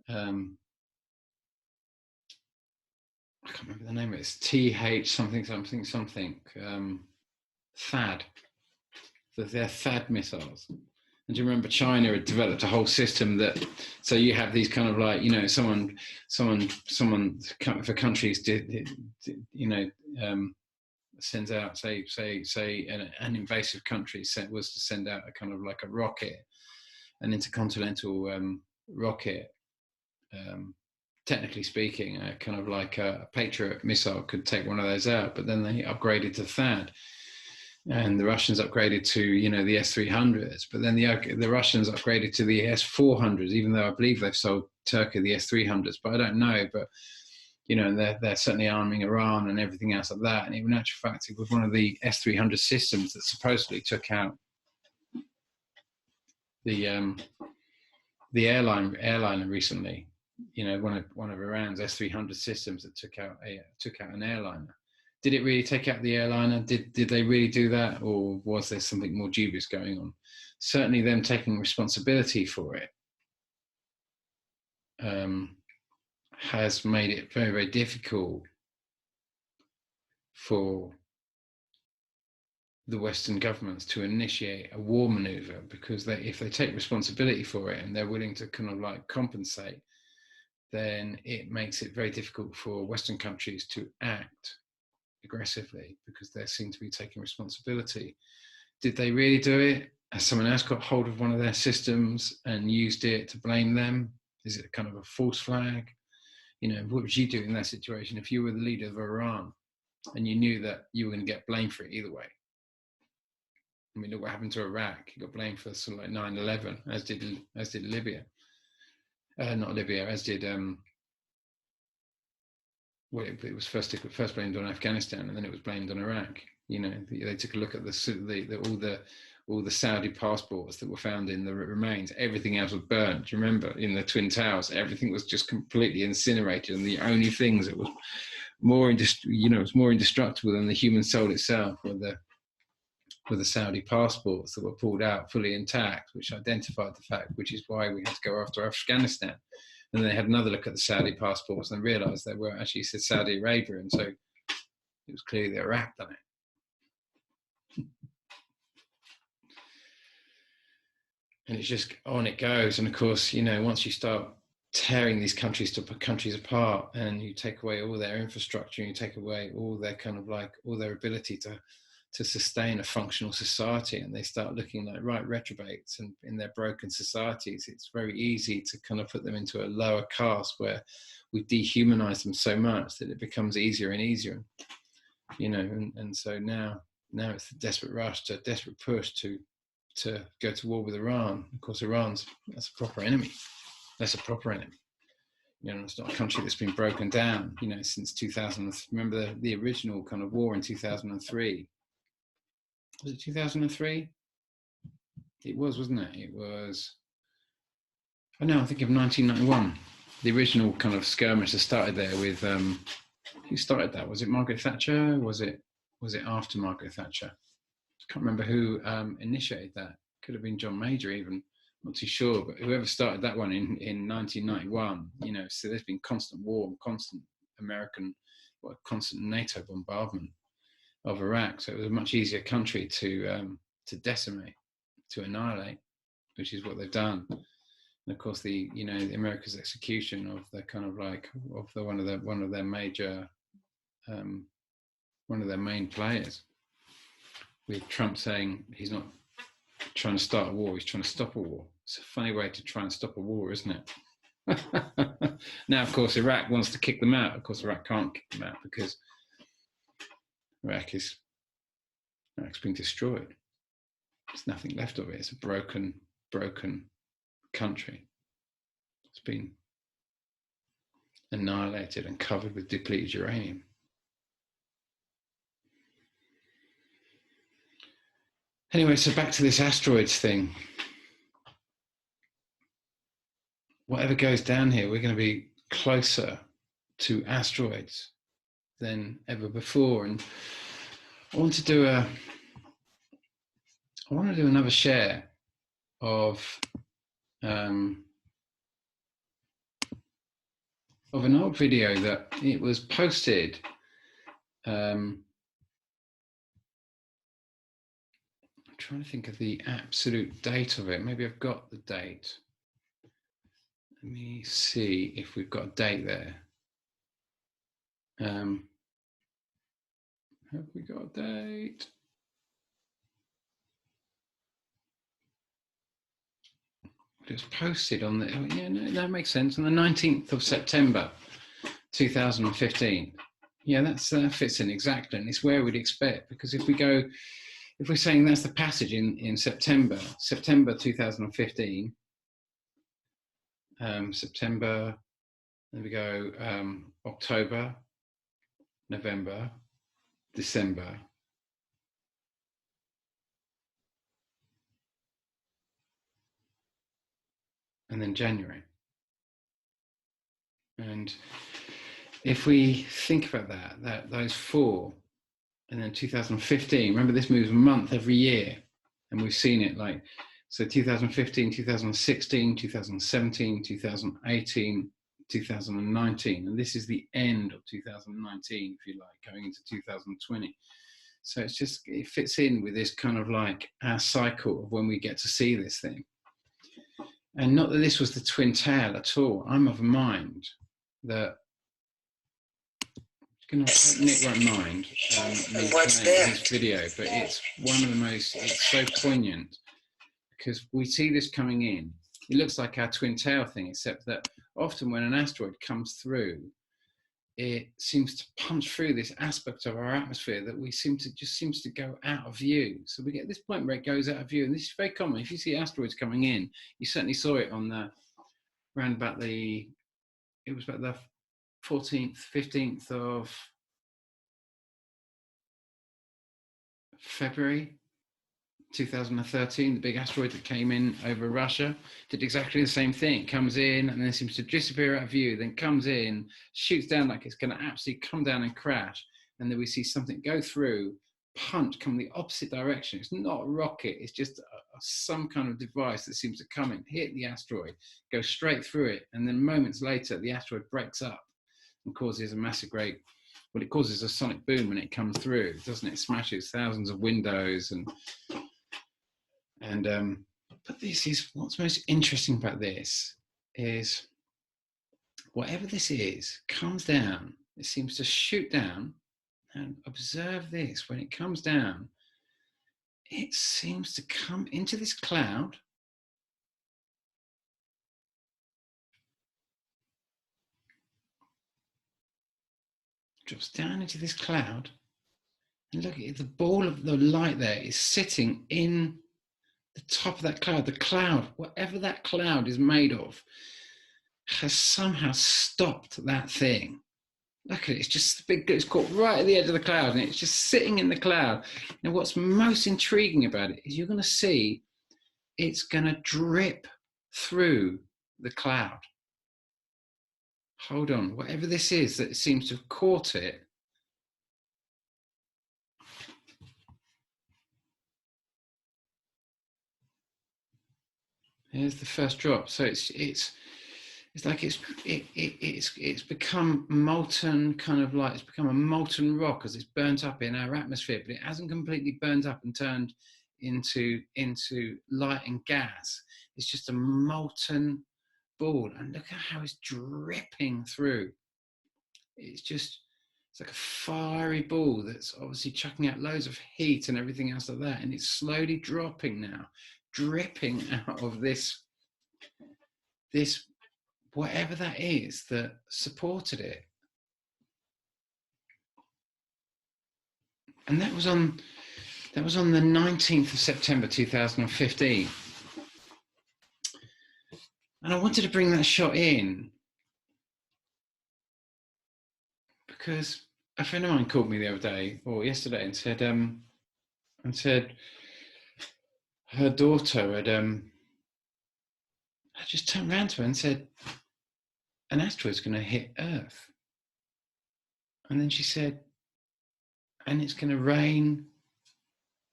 Speaker 1: I can't remember the name of it. It's TH something. THAAD. They're THAAD missiles. And do you remember China had developed a whole system that, so you have these kind of like, you know, someone for countries did, you know, sends out, say an invasive country was to send out a kind of like a rocket, an intercontinental rocket. Technically speaking, a kind of like a Patriot missile could take one of those out, but then they upgraded to THAAD. And the Russians upgraded to, you know, the S-300s, but then the Russians upgraded to the S-400s, even though I believe they've sold Turkey the S-300s, but I don't know. But, you know, they're certainly arming Iran and everything else like that. And in actual fact, it was one of the S-300 systems that supposedly took out the airliner recently. You know, one of Iran's S-300 systems that took out an airliner. Did it really take out the airliner? Did they really do that, or was there something more dubious going on? Certainly, them taking responsibility for it has made it very, very difficult for the Western governments to initiate a war maneuver, because if they take responsibility for it and they're willing to kind of like compensate, then it makes it very difficult for Western countries to act aggressively, because they seem to be taking responsibility. Did they really do it? Has someone else got hold of one of their systems and used it to blame them? Is it kind of a false flag? You know, what would you do in that situation if you were the leader of Iran and you knew that you were going to get blamed for it either way? I mean, look what happened to Iraq. You got blamed for something like 9/11, as did Libya. Not Libya, as did well, it was first blamed on Afghanistan, and then it was blamed on Iraq. You know, they took a look at all the Saudi passports that were found in the remains. Everything else was burnt. Do you remember in the Twin Towers? Everything was just completely incinerated, and the only things that was more indestructible than the human soul itself were the Saudi passports that were pulled out fully intact, which identified the fact, which is why we had to go after Afghanistan. And they had another look at the Saudi passports and realised they were actually said Saudi Arabia, and so it was clearly that Iraq done it. And it's just on it goes. And of course, you know, once you start tearing these countries apart, and you take away all their infrastructure, and you take away all their kind of like all their ability to sustain a functional society, and they start looking like reprobates and in their broken societies, it's very easy to kind of put them into a lower caste where we dehumanize them so much that it becomes easier and easier, you know. And so now it's a desperate push to to go to war with Iran. Of course, that's a proper enemy. That's a proper enemy. You know, it's not a country that's been broken down, you know, since 2000. Remember the original kind of war in 2003? Was it 2003? It was, wasn't it? It was. Oh no, I think of 1991. The original kind of skirmish that started there with who started that? Was it Margaret Thatcher? Was it after Margaret Thatcher? Can't remember who initiated that. Could have been John Major even. Not too sure, but whoever started that one in 1991, you know, so there's been constant war and constant constant NATO bombardment of Iraq. So it was a much easier country to decimate, to annihilate, which is what they've done. And of course, the America's execution of the kind of like of the one of their major one of their main players, with Trump saying he's not trying to start a war, he's trying to stop a war. It's a funny way to try and stop a war, isn't it? Now, of course, Iraq wants to kick them out. Of course, Iraq can't kick them out because Iraq's been destroyed. There's nothing left of it. It's a broken country. It's been annihilated and covered with depleted uranium. Anyway, so back to this asteroids thing. Whatever goes down here, we're going to be closer to asteroids than ever before. And I want to do another share of an old video that it was posted I'm trying to think of the absolute date of it. Maybe I've got the date. Let me see if we've got a date there. Have we got a date? It was posted on the, yeah, no, that makes sense, on the 19th of September, 2015. Yeah, that fits in exactly, and it's where we'd expect, because if we're saying that's the passage in September 2015, September, there we go, October, November, December, and then January. And if we think about that those four, and then 2015, remember this moves a month every year, and we've seen it like, so 2015, 2016, 2017, 2018, 2019, and this is the end of 2019, if you like, going into 2020. So it's just, it fits in with this kind of like our cycle of when we get to see this thing. And not that this was the twin tail at all. I'm of a mind that, Nick won't mind me playing this video, but it's one of the most, it's so poignant, because we see this coming in. It looks like our twin tail thing, except that often when an asteroid comes through, it seems to punch through this aspect of our atmosphere that we seems to go out of view. So we get this point where it goes out of view, and this is very common. If you see asteroids coming in, you certainly saw it on the around about the 14th, 15th of February 2013, the big asteroid that came in over Russia did exactly the same thing. It comes in and then seems to disappear out of view, then comes in, shoots down like it's going to absolutely come down and crash, and then we see something go through, punch, come the opposite direction. It's not a rocket, it's just some kind of device that seems to come in, hit the asteroid, go straight through it, and then moments later the asteroid breaks up and causes a massive great, well, it causes a sonic boom when it comes through, doesn't it? It smashes thousands of windows and but this is what's most interesting about this is whatever this is comes down, it seems to shoot down, and observe this, when it comes down, it seems to come into this cloud, drops down into this cloud, and look at it, the ball of the light there is sitting in the top of that cloud, the cloud, whatever that cloud is made of, has somehow stopped that thing. Look at it, it's just big, it's caught right at the edge of the cloud and it's just sitting in the cloud. Now, what's most intriguing about it is you're going to see it's going to drip through the cloud. Hold on, whatever this is that seems to have caught it. Here's the first drop. So it's like it's become molten, kind of like it's become a molten rock as it's burnt up in our atmosphere, but it hasn't completely burnt up and turned into light and gas. It's just a molten ball, and look at how it's dripping through. It's like a fiery ball that's obviously chucking out loads of heat and everything else like that, and it's slowly dropping now, dripping out of this whatever that is that supported it. And that was on the 19th of September 2015. And I wanted to bring that shot in because a friend of mine called me the other day or yesterday and said her daughter had just turned around to her and said, an asteroid's going to hit Earth. And then she said, and it's going to rain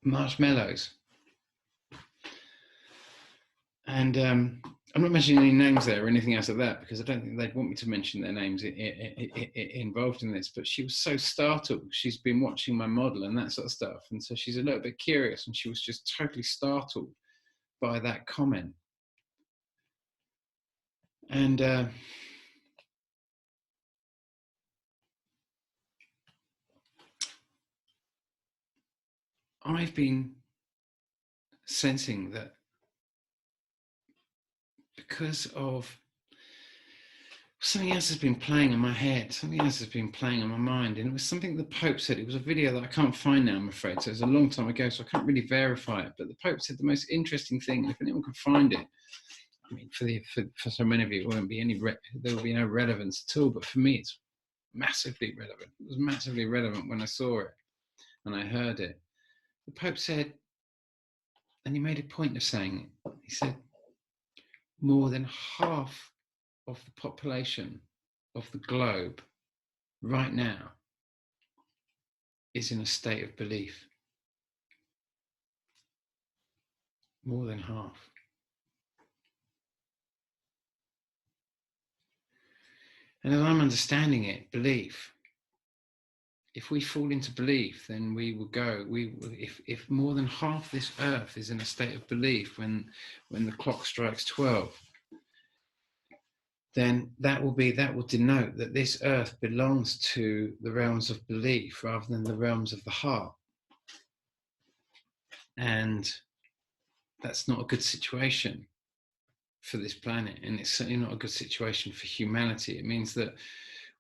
Speaker 1: marshmallows. And I'm not mentioning any names there or anything else like that because I don't think they'd want me to mention their names involved in this. But she was so startled. She's been watching my model and that sort of stuff. And so she's a little bit curious and she was just totally startled by that comment. And I've been sensing that because of something else has been playing in my head, something else has been playing in my mind, and it was something the Pope said. It was a video that I can't find now, I'm afraid, so it was a long time ago, so I can't really verify it, but the Pope said the most interesting thing, and if anyone can find it, I mean, for so many of you, it won't be there will be no relevance at all, but for me, it's massively relevant. It was massively relevant when I saw it, and I heard it. The Pope said, and he made a point of saying it, he said, more than half of the population of the globe right now is in a state of belief. More than half. And as I'm understanding it, belief, if we fall into belief, then we will go, if more than half this earth is in a state of belief when the clock strikes 12, then that will denote that this earth belongs to the realms of belief rather than the realms of the heart. And that's not a good situation for this planet, and it's certainly not a good situation for humanity. It means that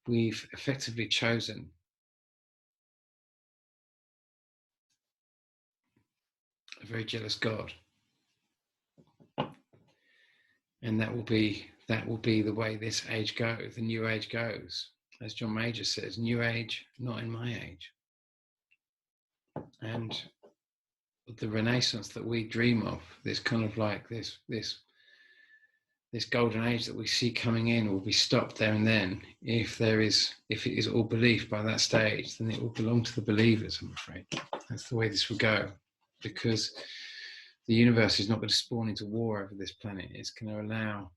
Speaker 1: we've effectively chosen a very jealous God, and that will be the way this age goes, the new age goes. As John Major says, new age, not in my age. And the Renaissance that we dream of, this kind of like this golden age that we see coming in, will be stopped there and then. If it is all belief by that stage, then it will belong to the believers, I'm afraid. That's the way this will go, because the universe is not going to spawn into war over this planet. It's going to allow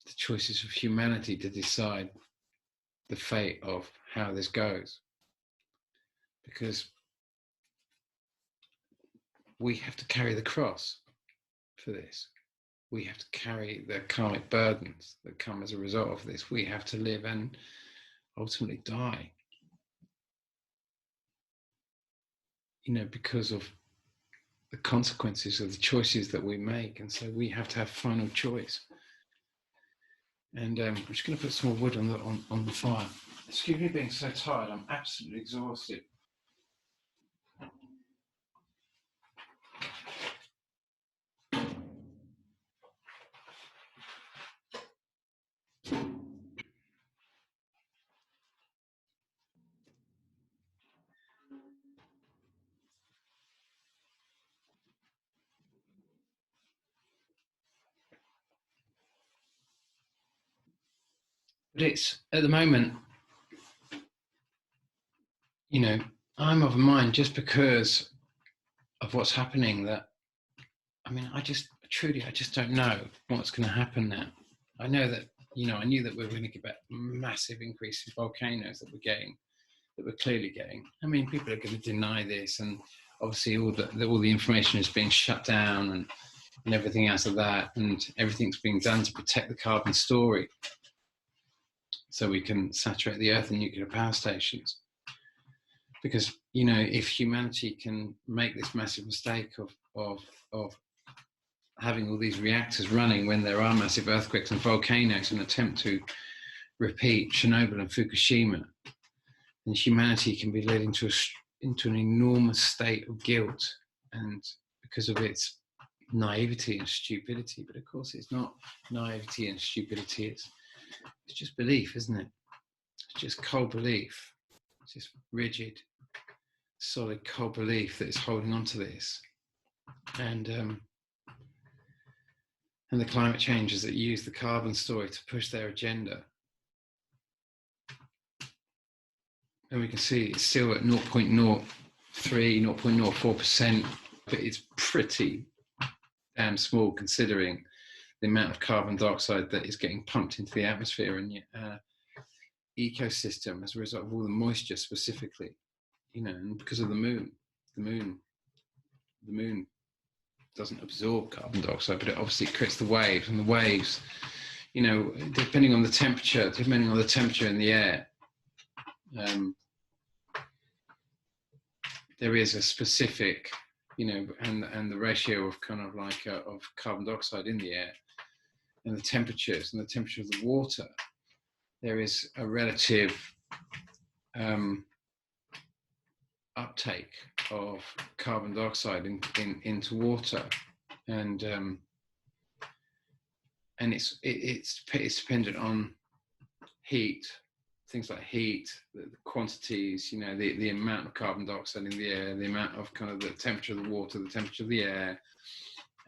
Speaker 1: the choices of humanity to decide the fate of how this goes, because we have to carry the cross for this. We have to carry the karmic burdens that come as a result of this. We have to live and ultimately die, because of the consequences of the choices that we make. And so we have to have final choice. And I'm just going to put some more wood on the fire. Excuse me being so tired, I'm absolutely exhausted. But it's, at the moment, you know, I'm of a mind, just because of what's happening, that, I mean, I just don't know what's going to happen now. I know that, I knew that we were going to get a massive increase in volcanoes that we're clearly getting. I mean, people are going to deny this, and obviously all the information is being shut down, and everything else of that, and everything's being done to protect the carbon story, so we can saturate the earth in nuclear power stations. Because, if humanity can make this massive mistake of having all these reactors running when there are massive earthquakes and volcanoes, and attempt to repeat Chernobyl and Fukushima, then humanity can be led into an enormous state of guilt, and because of its naivety and stupidity. But of course, it's not naivety and stupidity, it's just belief, isn't it? It's just cold belief. It's just rigid, solid, cold belief that is holding on to this. And the climate changes that use the carbon story to push their agenda. And we can see it's still at 0.03, 0.04%, but it's pretty damn small considering the amount of carbon dioxide that is getting pumped into the atmosphere and ecosystem as a result of all the moisture specifically, and because of the moon. The moon doesn't absorb carbon dioxide, but it obviously creates the waves, and the waves, depending on the temperature in the air, there is a specific, and the ratio of kind of like of carbon dioxide in the air, and the temperature of the water, there is a relative uptake of carbon dioxide into water, and it's dependent on heat, things like heat, the quantities, the amount of carbon dioxide in the air, the amount of kind of the temperature of the water, the temperature of the air,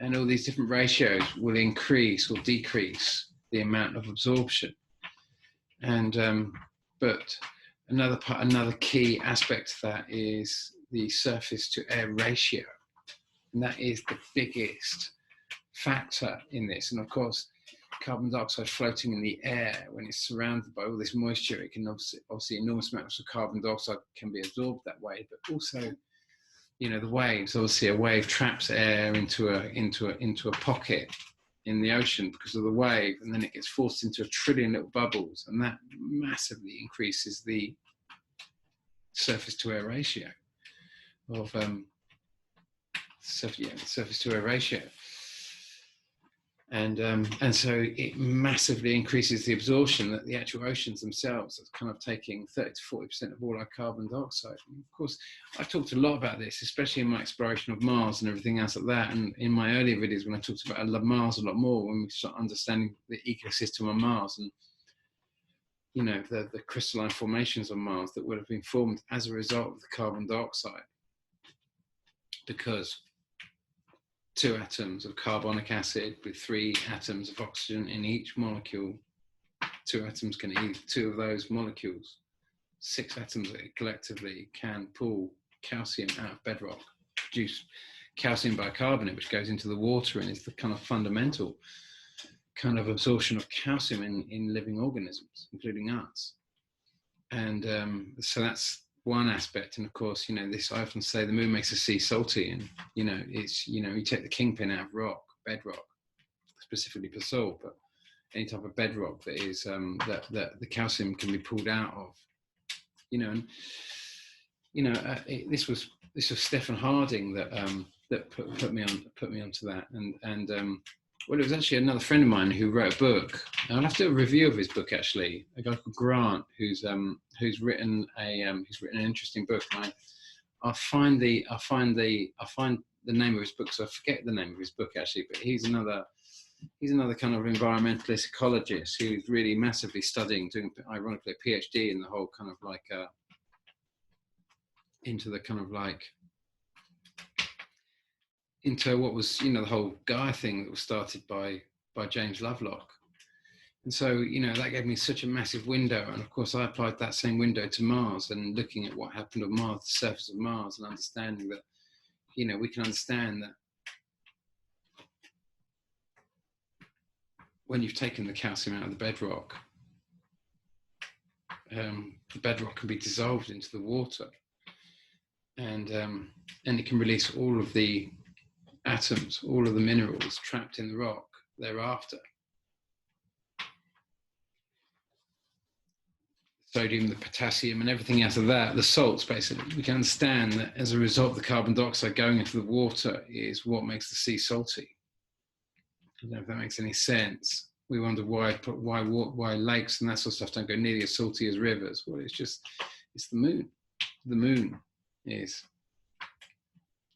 Speaker 1: and all these different ratios will increase or decrease the amount of absorption. And but another key aspect to that is the surface to air ratio, and that is the biggest factor in this. And of course, carbon dioxide floating in the air, when it's surrounded by all this moisture, it can obviously enormous amounts of carbon dioxide can be absorbed that way. But also, the waves, obviously a wave traps air into a pocket in the ocean because of the wave, and then it gets forced into a trillion little bubbles, and that massively increases the surface to air ratio of surface to air ratio. And so it massively increases the absorption that the actual oceans themselves are kind of taking 30 to 40% of all our carbon dioxide. And of course, I've talked a lot about this, especially in my exploration of Mars and everything else like that. And in my earlier videos, when I talked about Mars a lot more, when we start understanding the ecosystem on Mars and, the crystalline formations on Mars that would have been formed as a result of the carbon dioxide. Because 2 atoms of carbonic acid with 3 atoms of oxygen in each molecule. 2 atoms can eat 2 of those molecules. 6 atoms collectively can pull calcium out of bedrock, produce calcium bicarbonate, which goes into the water and is the kind of fundamental kind of absorption of calcium in living organisms, including us. And so that's one aspect. And of course, this, I often say the moon makes the sea salty, and it's, you take the kingpin out of bedrock, specifically basalt, but any type of bedrock that is that the calcium can be pulled out of, this was Stephen Harding that put me onto that, and well, it was actually another friend of mine who wrote a book. I'll have to do a review of his book, actually. A guy called Grant, who's written an interesting book. And I'll find the name of his book, so I forget the name of his book actually. But he's another kind of environmentalist ecologist who's really massively studying, doing ironically a PhD in the whole kind of like into what was, the whole Gaia thing that was started by James Lovelock. And so, you know, that gave me such a massive window. And of course, I applied that same window to Mars and looking at what happened on Mars, the surface of Mars, and understanding that, you know, we can understand that when you've taken the calcium out of the bedrock can be dissolved into the water, and it can release all of the atoms, all of the minerals trapped in the rock thereafter. Sodium, the potassium, and everything else of that, the salts basically. We can understand that as a result of the carbon dioxide going into the water is what makes the sea salty. I don't know if that makes any sense. We wonder why lakes and that sort of stuff don't go nearly as salty as rivers. Well, it's the moon. The moon is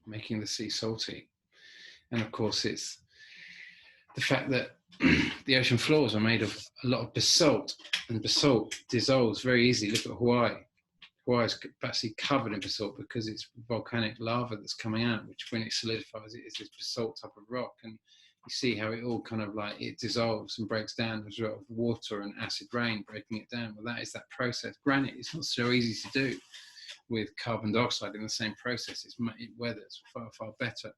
Speaker 1: making the sea salty. And of course, it's the fact that the ocean floors are made of a lot of basalt, and basalt dissolves very easily. Look at Hawaii. Hawaii is basically covered in basalt because it's volcanic lava that's coming out, which when it solidifies, it is this basalt type of rock. And you see how it all kind of like, it dissolves and breaks down as a result of water and acid rain breaking it down. Well, that is that process. Granite is not so easy to do with carbon dioxide in the same process. It weathers far, far better.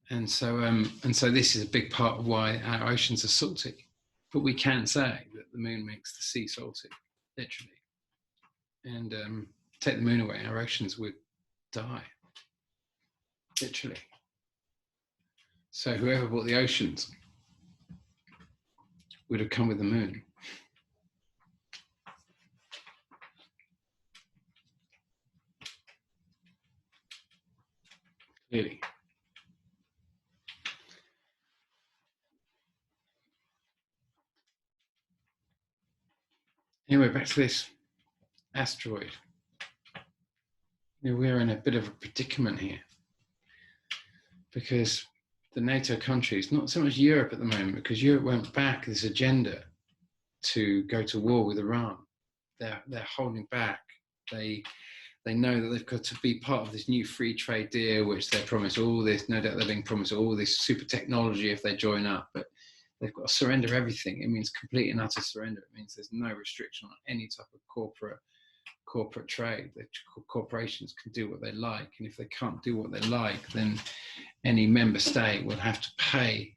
Speaker 1: And so this is a big part of why our oceans are salty. But we can say that the moon makes the sea salty, literally. And take the moon away, our oceans would die, literally. So whoever bought the oceans would have come with the moon. Clearly. Anyway, back to this asteroid. You know, we're in a bit of a predicament here because the NATO countries, not so much Europe at the moment, because Europe went back this agenda to go to war with Iran. They're holding back. They know that they've got to be part of this new free trade deal, which they're promised all this. No doubt they're being promised all this super technology if they join up, but they've got to surrender everything. It means complete and utter surrender. It means there's no restriction on any type of corporate trade. The corporations can do what they like, and if they can't do what they like, then any member state will have to pay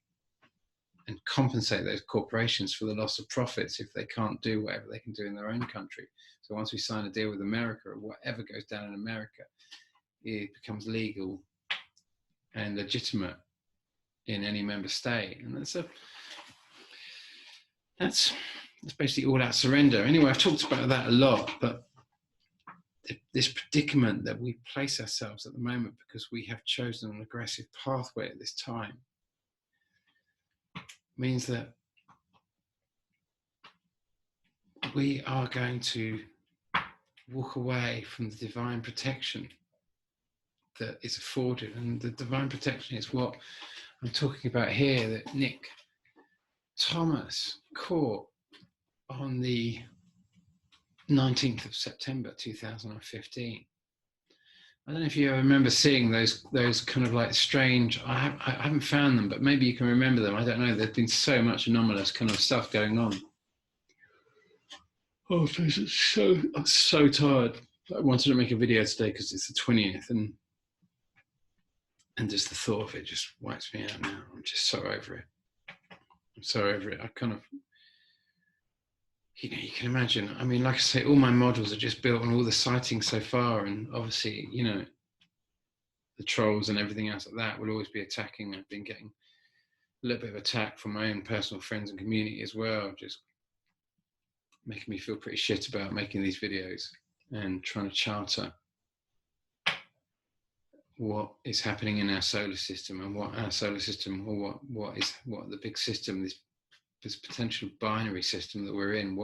Speaker 1: and compensate those corporations for the loss of profits if they can't do whatever they can do in their own country. So once we sign a deal with America, or whatever goes down in America, it becomes legal and legitimate in any member state. And that's basically all out surrender. Anyway, I've talked about that a lot, but this predicament that we place ourselves at the moment because we have chosen an aggressive pathway at this time means that we are going to walk away from the divine protection that is afforded. And the divine protection is what I'm talking about here, that Nick Thomas caught on the 19th of September 2015. I don't know if you remember seeing those kind of like strange, I haven't found them, but maybe you can remember them. I don't know. There's been so much anomalous kind of stuff going on. Oh, I'm so tired. I wanted to make a video today because it's the 20th, and just the thought of it just wipes me out now. I'm just so over it. I'm so over it. I kind of, you know, you can imagine. I mean, like I say, all my models are just built on all the sightings so far, and obviously, you know, the trolls and everything else like that will always be attacking. I've been getting a little bit of attack from my own personal friends and community as well, just making me feel pretty shit about making these videos and trying to charter what is happening in our solar system, and what our solar system, or what the big system, this potential binary system that we're in,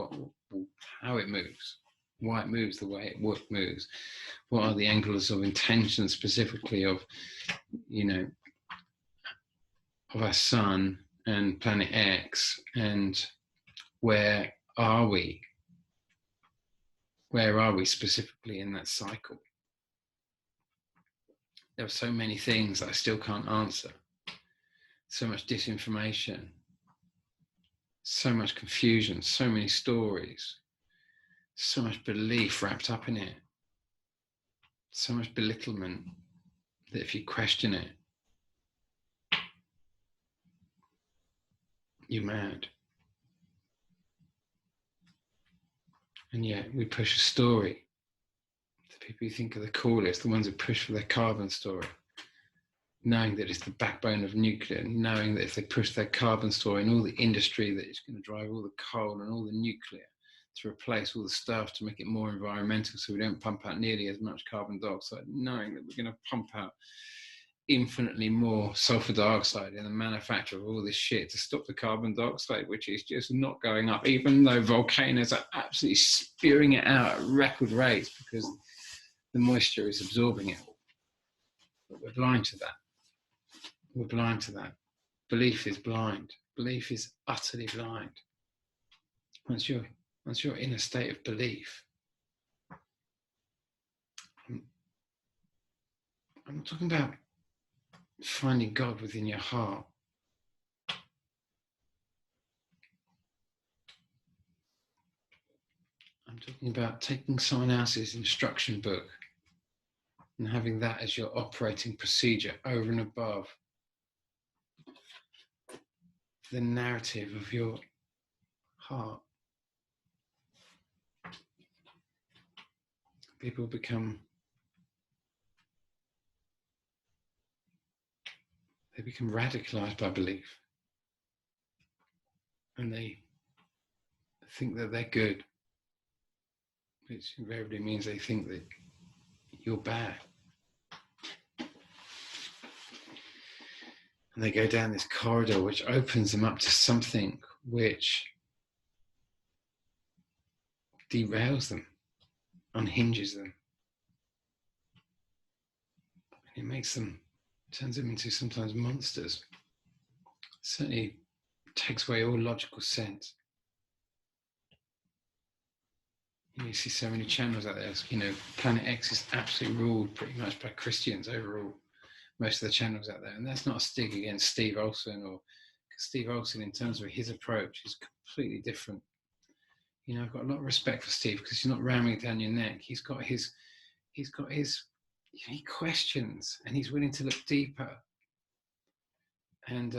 Speaker 1: how it moves, why it moves the way it moves, what are the angles of intention specifically of, you know, of our sun and planet X, and where are we specifically in that cycle. There are so many things that I still can't answer, so much disinformation, so much confusion, so many stories, so much belief wrapped up in it, so much belittlement that if you question it, you're mad. And yet we push a story. The people you think are the coolest, the ones that push for their carbon story, knowing that it's the backbone of nuclear, knowing that if they push their carbon story and all the industry that is going to drive all the coal and all the nuclear to replace all the stuff to make it more environmental so we don't pump out nearly as much carbon dioxide, knowing that we're going to pump out infinitely more sulfur dioxide in the manufacture of all this shit to stop the carbon dioxide, which is just not going up, even though volcanoes are absolutely spewing it out at record rates because the moisture is absorbing it all. But we're blind to that. We're blind to that. Belief is blind. Belief is utterly blind. Once you're in a state of belief, I'm not talking about finding God within your heart. I'm talking about taking someone else's instruction book and having that as your operating procedure over and above the narrative of your heart. People become radicalized by belief, and they think that they're good, which invariably means they think that you're bad. And they go down this corridor which opens them up to something which derails them, unhinges them. And it turns them into sometimes monsters. Certainly takes away all logical sense. You see so many channels out there. Planet X is absolutely ruled pretty much by Christians overall. Most of the channels out there, and that's not a stick against Steve Olsen, or Steve Olsen in terms of his approach is completely different. I've got a lot of respect for Steve because he's not ramming it down your neck. He questions and he's willing to look deeper. And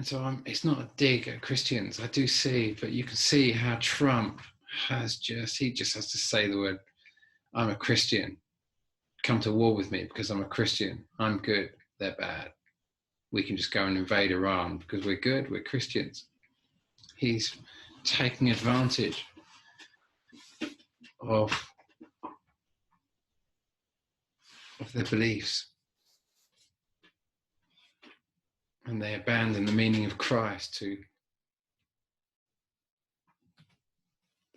Speaker 1: so it's not a dig at Christians. I do see, but you can see how Trump he just has to say the word, I'm a Christian. Come to war with me because I'm a Christian. I'm good. They're bad. We can just go and invade Iran because we're good. We're Christians. He's taking advantage of their beliefs. And they abandon the meaning of Christ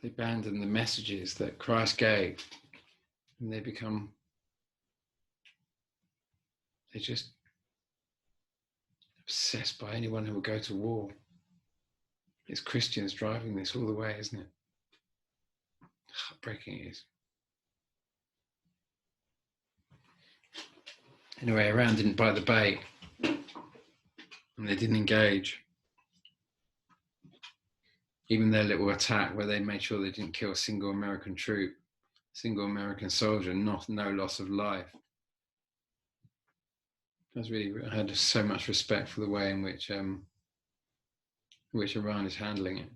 Speaker 1: they abandon the messages that Christ gave. And they're just obsessed by anyone who will go to war. It's Christians driving this all the way, isn't it? Heartbreaking it is. Anyway, Iran didn't bite the bait, and they didn't engage. Even their little attack where they made sure they didn't kill a single American troop, single American soldier, no loss of life. I had so much respect for the way in which Iran is handling it.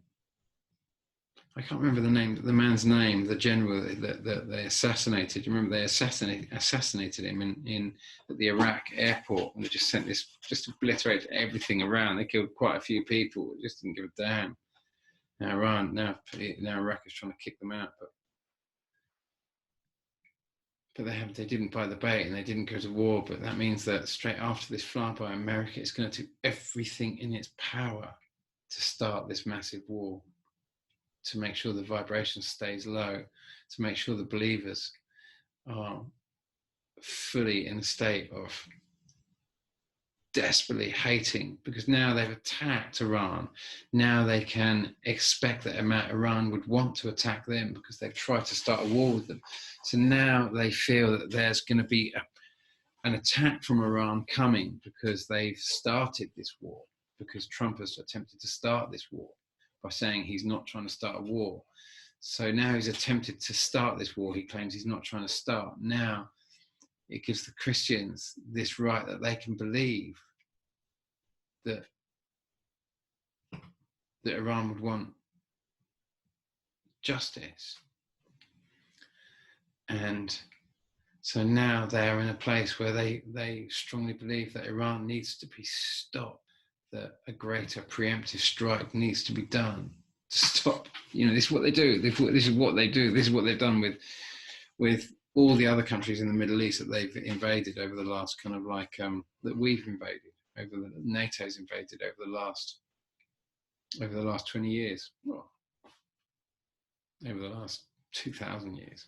Speaker 1: I can't remember the man's name, the general that they assassinated. You remember they assassinated him at the Iraq airport, and they just sent this, just obliterated everything around. They killed quite a few people, just didn't give a damn. Now Iraq is trying to kick them out, but they didn't buy the bait and they didn't go to war. But that means that straight after this flyby, America is going to do everything in its power to start this massive war, to make sure the vibration stays low, to make sure the believers are fully in a state of desperately hating, because now they've attacked Iran. Now they can expect that Iran would want to attack them because they've tried to start a war with them. So now they feel that there's going to be an attack from Iran coming because they've started this war, because Trump has attempted to start this war. by saying he's not trying to start a war. So now he's attempted to start this war he claims he's not trying to start. Now it gives the Christians this right that they can believe that Iran would want justice. And so now they're in a place where they strongly believe that Iran needs to be stopped, that a greater preemptive strike needs to be done to stop. This is what they do. This is what they do. This is what they've done with all the other countries in the Middle East that they've invaded over the last that we've invaded, NATO's invaded over the last 20 years, well, over the last 2,000 years.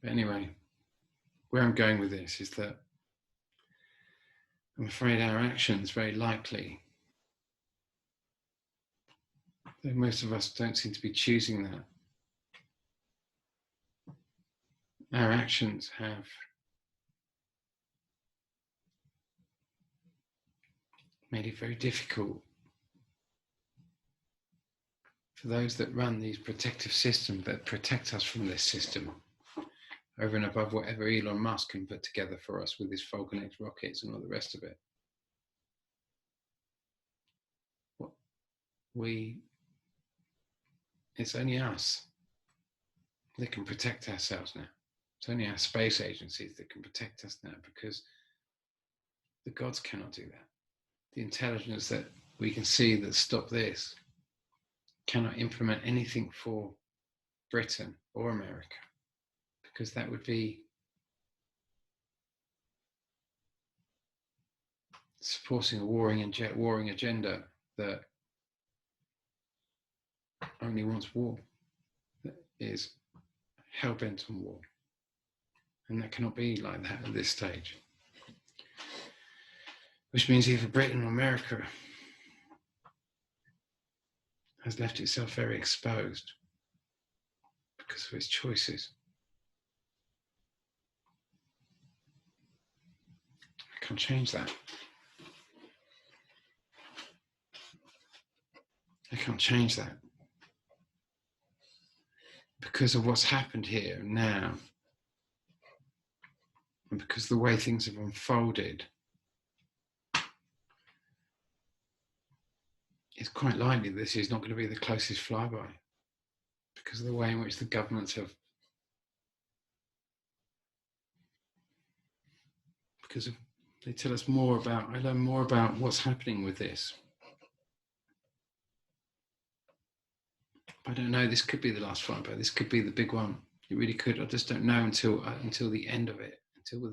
Speaker 1: But anyway, where I'm going with this is that I'm afraid our actions very likely, though most of us don't seem to be choosing that, our actions have made it very difficult for those that run these protective systems that protect us from this system, over and above whatever Elon Musk can put together for us with his Falcon X rockets and all the rest of it. It's only us that can protect ourselves now. It's only our space agencies that can protect us now, because the gods cannot do that. The intelligence that we can see that stop this cannot implement anything for Britain or America, because that would be supporting a warring agenda that only wants war, that is hell-bent on war. And that cannot be like that at this stage. Which means either Britain or America has left itself very exposed because of its choices. I can't change that. I can't change that. Because of what's happened here now, and because the way things have unfolded, it's quite likely this is not going to be the closest flyby, because of the way in which the governments have, they tell us more about, I learn more about what's happening with this. I don't know, this could be the last flyby, this could be the big one. It really could. I just don't know until the end of it, until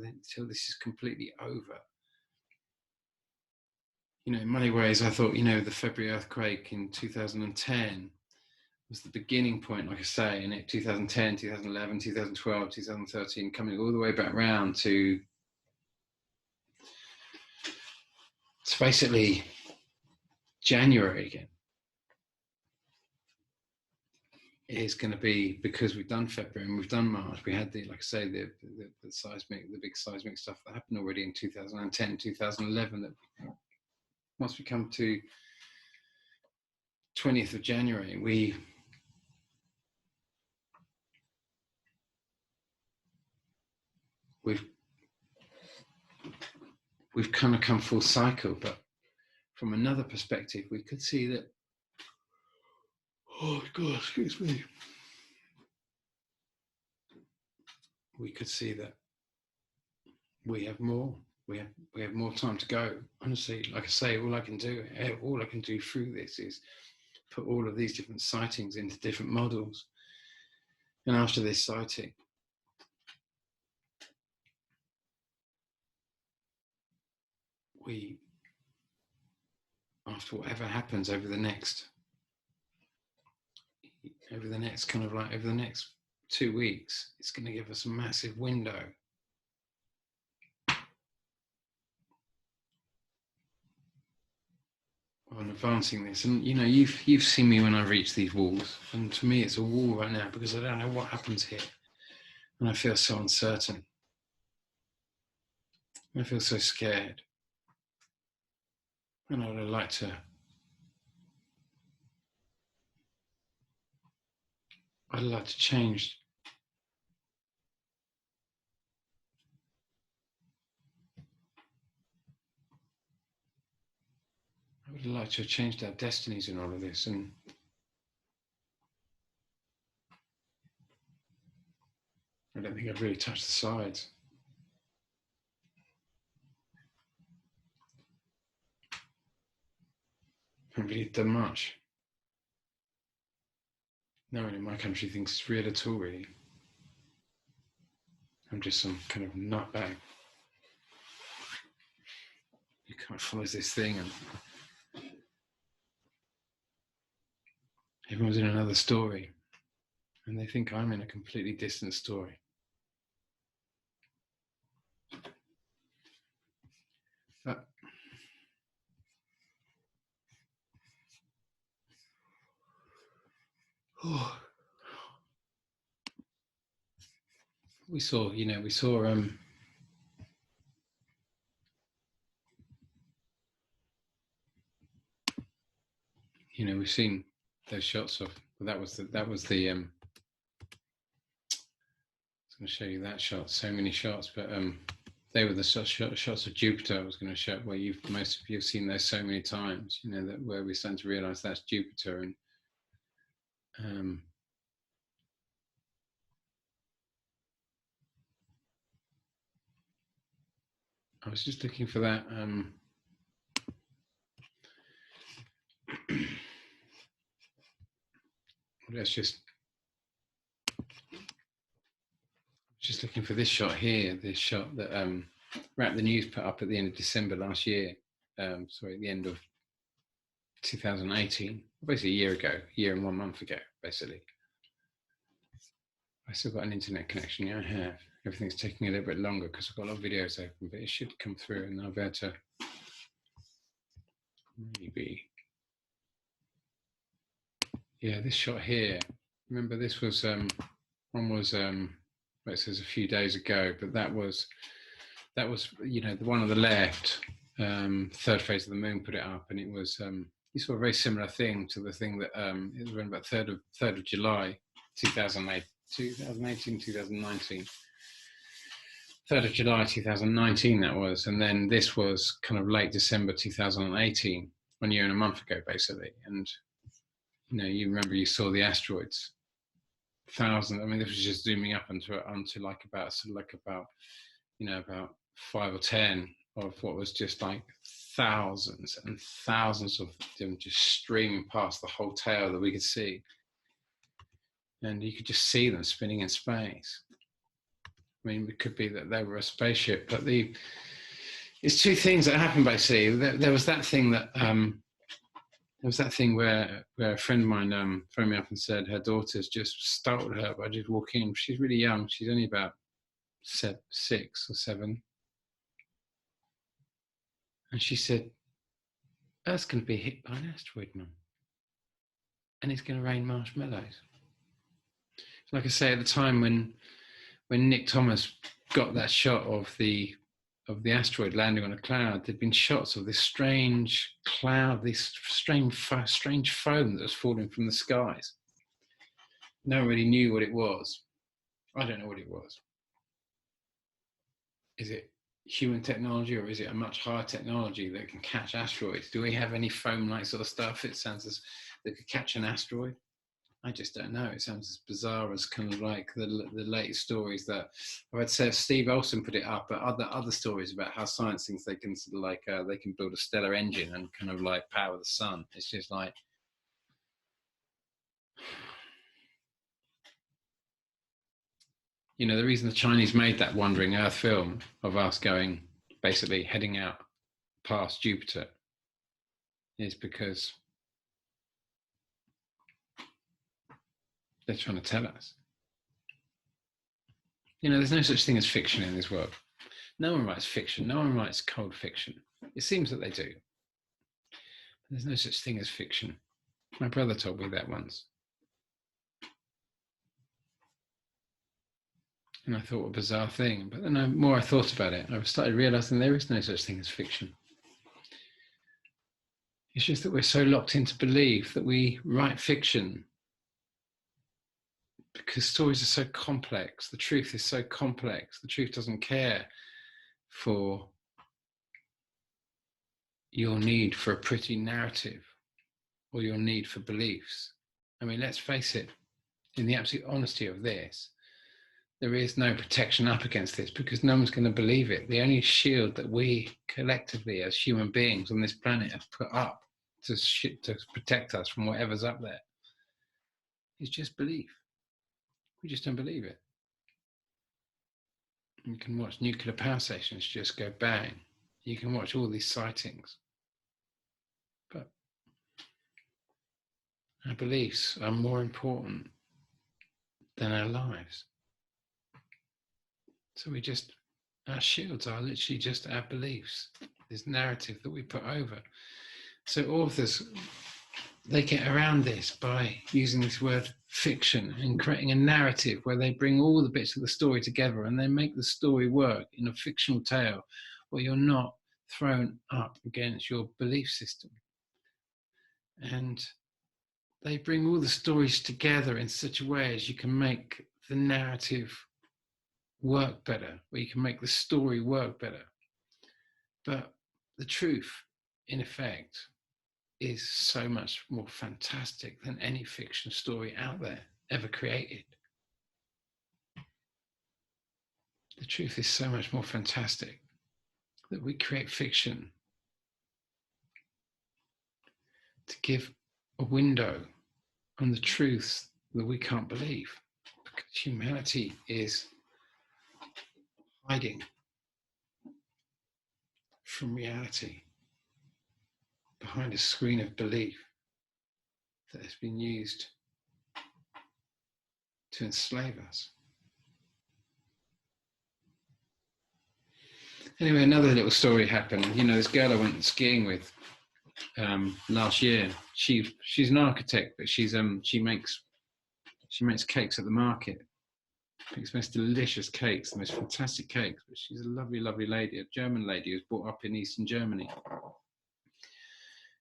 Speaker 1: this is completely over. In many ways, I thought, the February earthquake in 2010 was the beginning point, like I say, in 2010, 2011, 2012, 2013, coming all the way back round to basically January again. It is going to be, because we've done February and we've done March. We had the big seismic stuff that happened already in 2010, 2011. That once we come to 20th of January, we've kind of come full cycle. But from another perspective, we could see that, oh God, excuse me. We could see that we have more time to go. Honestly, like I say, all I can do through this is put all of these different sightings into different models. And after this sighting, after whatever happens over the next 2 weeks, it's going to give us a massive window on advancing this. And you've seen me when I reach these walls, and to me it's a wall right now, because I don't know what happens here. And I feel so uncertain. I feel so scared. And I'd like to change. I would like to have changed our destinies in all of this, and I don't think I've really touched the sides. I haven't really done much. No one in my country thinks it's real at all, really. I'm just some kind of nutbag who kind of follows this thing, and everyone's in another story, and they think I'm in a completely distant story. But we saw, we've seen those shots of, that was the I was going to show you that shot, so many shots, but they were the shots of Jupiter I was going to show, where most of you have seen those so many times, that where we're starting to realize that's Jupiter. And I was just looking for that. Let's just looking for this shot here, this shot that Wrap the News put up at the end of December last year. Sorry, at the end of 2018, basically a year and 1 month ago, basically. I still got an internet connection. Yeah, I have. Everything's taking a little bit longer because I've got a lot of videos open, but it should come through, and I'll be able to maybe. Yeah, this shot here. Remember, this was one was it says a few days ago, but that was the one on the left. Third phase of the moon put it up, and it was you saw a very similar thing to the thing that it was around about 3rd of July 2018, 2019. 3rd of July 2019 that was, and then this was kind of late December 2018, 1 year and a month ago, basically. And you remember, you saw the asteroids, thousands. I mean, this was just zooming up onto like about 5 or 10 of what was just like thousands and thousands of them just streaming past the whole tail that we could see, and you could just see them spinning in space. I mean, it could be that they were a spaceship, but it's two things that happened basically. There was that thing that where a friend of mine phoned me up and said her daughter's just startled her by just walking in. She's really young. She's only about 6 or 7. And she said, Earth's going to be hit by an asteroid, Mum. And it's going to rain marshmallows. Like I say, at the time when Nick Thomas got that shot of the asteroid landing on a cloud, there'd been shots of this strange cloud, this strange foam that was falling from the skies. No one really knew what it was. I don't know what it was. Is it human technology, or is it a much higher technology that can catch asteroids? Do we have any foam-like sort of stuff, it sounds as that could catch an asteroid? I just don't know. It sounds as bizarre as kind of like the latest stories that I've had. Steve Olson put it up, but other stories about how science thinks they can sort of like they can build a stellar engine and kind of like power the sun. It's just like, the reason the Chinese made that Wandering Earth film of us going, basically heading out past Jupiter, is because they're trying to tell us. There's no such thing as fiction in this world. No one writes fiction. No one writes cold fiction. It seems that they do. There's no such thing as fiction. My brother told me that once. And I thought, what a bizarre thing. But then the more I thought about it, I started realizing there is no such thing as fiction. It's just that we're so locked into belief that we write fiction because stories are so complex. The truth is so complex. The truth doesn't care for your need for a pretty narrative or your need for beliefs. I mean, let's face it, in the absolute honesty of this, there is no protection up against this because no one's going to believe it. The only shield that we collectively as human beings on this planet have put up to protect us from whatever's up there is just belief. We just don't believe it. You can watch nuclear power stations just go bang. You can watch all these sightings. But our beliefs are more important than our lives. So our shields are literally just our beliefs, this narrative that we put over. So authors, they get around this by using this word fiction and creating a narrative where they bring all the bits of the story together and they make the story work in a fictional tale where you're not thrown up against your belief system. And they bring all the stories together in such a way as you can make the narrative work better, where you can make the story work better. But the truth, in effect, is so much more fantastic than any fiction story out there ever created. The truth is so much more fantastic that we create fiction to give a window on the truths that we can't believe, because humanity is hiding from reality behind a screen of belief that has been used to enslave us. Anyway, another little story happened. You know, this girl I went skiing with last year. She's an architect, but she makes cakes at the market. Makes the most delicious cakes, the most fantastic cakes. But she's a lovely, lovely lady, a German lady who's brought up in Eastern Germany.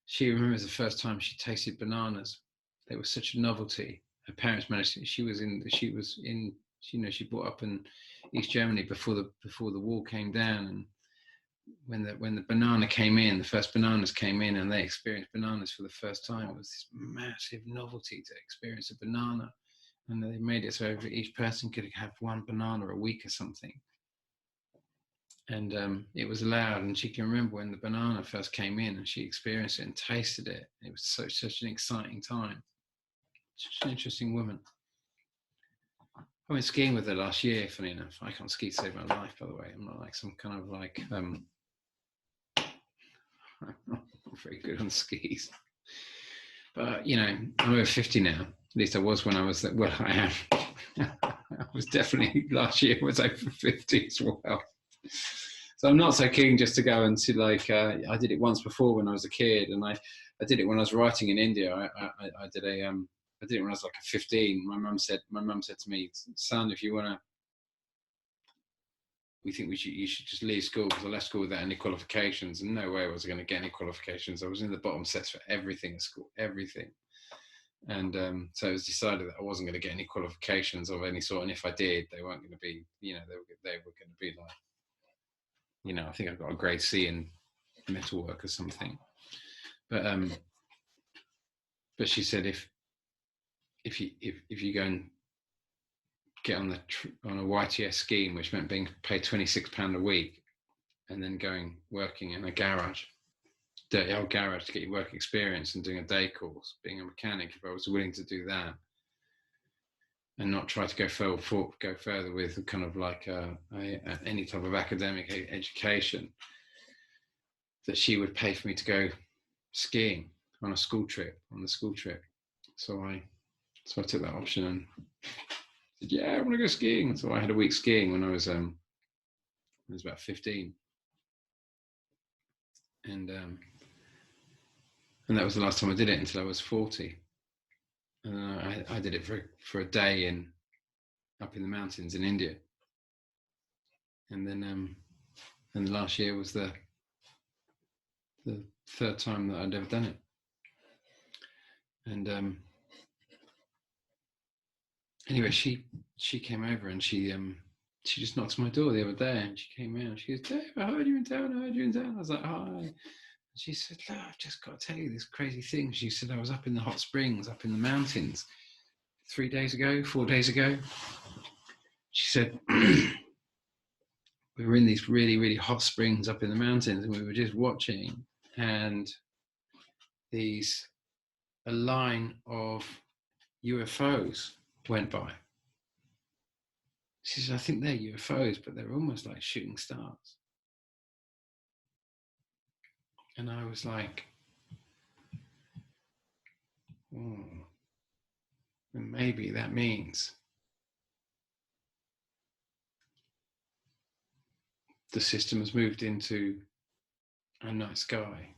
Speaker 1: She remembers the first time she tasted bananas. They were such a novelty. Her parents managed to, she brought up in East Germany before the wall came down, and when the banana came in, the first bananas came in and they experienced bananas for the first time. It was this massive novelty to experience a banana, and they made it so each person could have one banana a week or something. And it was allowed, and she can remember when the banana first came in and she experienced it and tasted it. It was such an exciting time. Such an interesting woman. I went skiing with her last year, funny enough. I can't ski to save my life, by the way. I'm not like some kind of like, I'm not very good on skis. But, you know, I'm over 50 now. At least I was when I was, well, I am. I was definitely, last year was over 50 as well. So I'm not so keen just to go and see, like, I did it once before when I was a kid, and I did it when I was writing in India. I did it when I was like 15. My mum said to me, son, if you want to, we think you should just leave school, because I left school without any qualifications, and no way was I going to get any qualifications. I was in the bottom sets for everything at school, everything. And so it was decided that I wasn't going to get any qualifications of any sort, and if I did, they weren't going to be, you know, they were going to be like, you know, I think I got a grade C in metalwork or something. But she said if you go and get on a YTS scheme, which meant being paid £26 a week, and then working in a garage, dirty old garage, to get your work experience and doing a day course, being a mechanic, if I was willing to do that and not try to go further with kind of like any type of academic education, that she would pay for me to go skiing on the school trip. So I took that option and said, yeah, I want to go skiing. So I had a week skiing when I was about 15. And that was the last time I did it until I was 40. And I did it for a day up in the mountains in India. And then last year was the third time that I'd ever done it. And anyway, she came over and she just knocked on my door the other day, and she came in and she goes, "Dave, I heard you in town. I heard you in town." I was like, "Hi." And she said, "Look, I've just got to tell you this crazy thing." She said, "I was up in the hot springs, up in the mountains 4 days ago. She said, we were in these really, really hot springs up in the mountains, and we were just watching, and a line of UFOs went by." She said, "I think they're UFOs, but they're almost like shooting stars." And I was like, oh, maybe that means the system has moved into a night sky.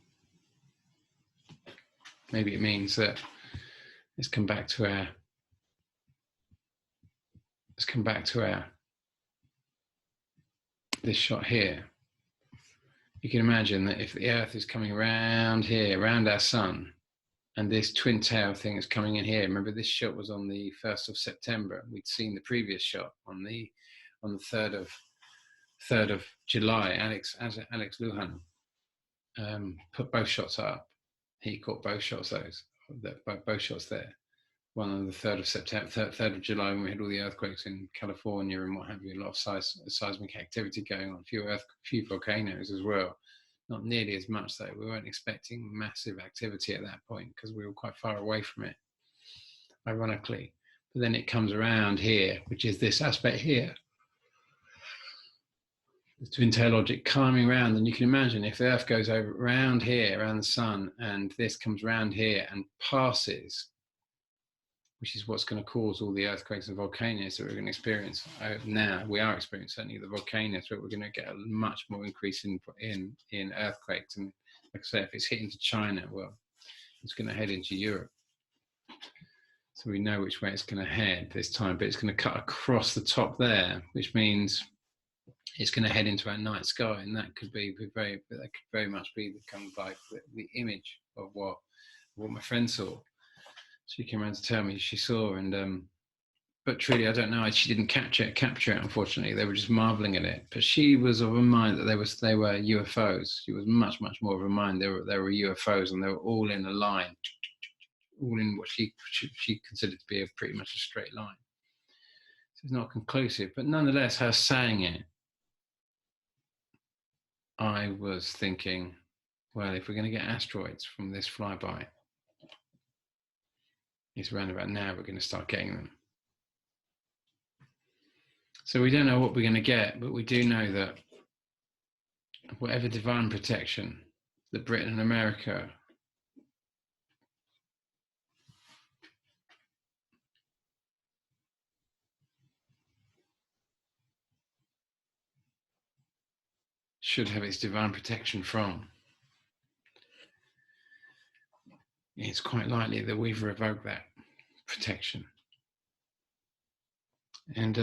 Speaker 1: Maybe it means that it's come back to our this shot here. You can imagine that if the Earth is coming around here, around our sun, and this twin tail thing is coming in here. Remember, this shot was on the 1st of September. We'd seen the previous shot on the 3rd of July. Alex Luhan put both shots up. He caught both shots both shots there. One on the 3rd of September, 3rd of July, when we had all the earthquakes in California and what have you, a lot of seismic activity going on, a few volcanoes as well. Not nearly as much though. We weren't expecting massive activity at that point because we were quite far away from it, ironically. But then it comes around here, which is this aspect here, the twin tail object coming around. And you can imagine if the Earth goes over around here, around the sun, and this comes around here and passes, which is what's going to cause all the earthquakes and volcanoes that we're going to experience now. We are experiencing certainly the volcanoes, but we're going to get a much more increase in earthquakes. And like I say, if it's hitting to China, well, it's going to head into Europe. So we know which way it's going to head this time, but it's going to cut across the top there, which means it's going to head into our night sky, and that could very much be the kind of like the image of what my friend saw. She came around to tell me she saw, and but truly, I don't know. She didn't capture it. Unfortunately, they were just marveling at it. But she was of a mind that they were UFOs. She was much of a mind. They were UFOs, and they were all in a line, all in what she considered to be pretty much a straight line. So it's not conclusive, but nonetheless, her saying it, I was thinking, well, if we're going to get asteroids from this flyby, it's around about now we're going to start getting them. So we don't know what we're going to get, but we do know that whatever divine protection that Britain and America should have its divine protection from, it's quite likely that we've revoked that protection. And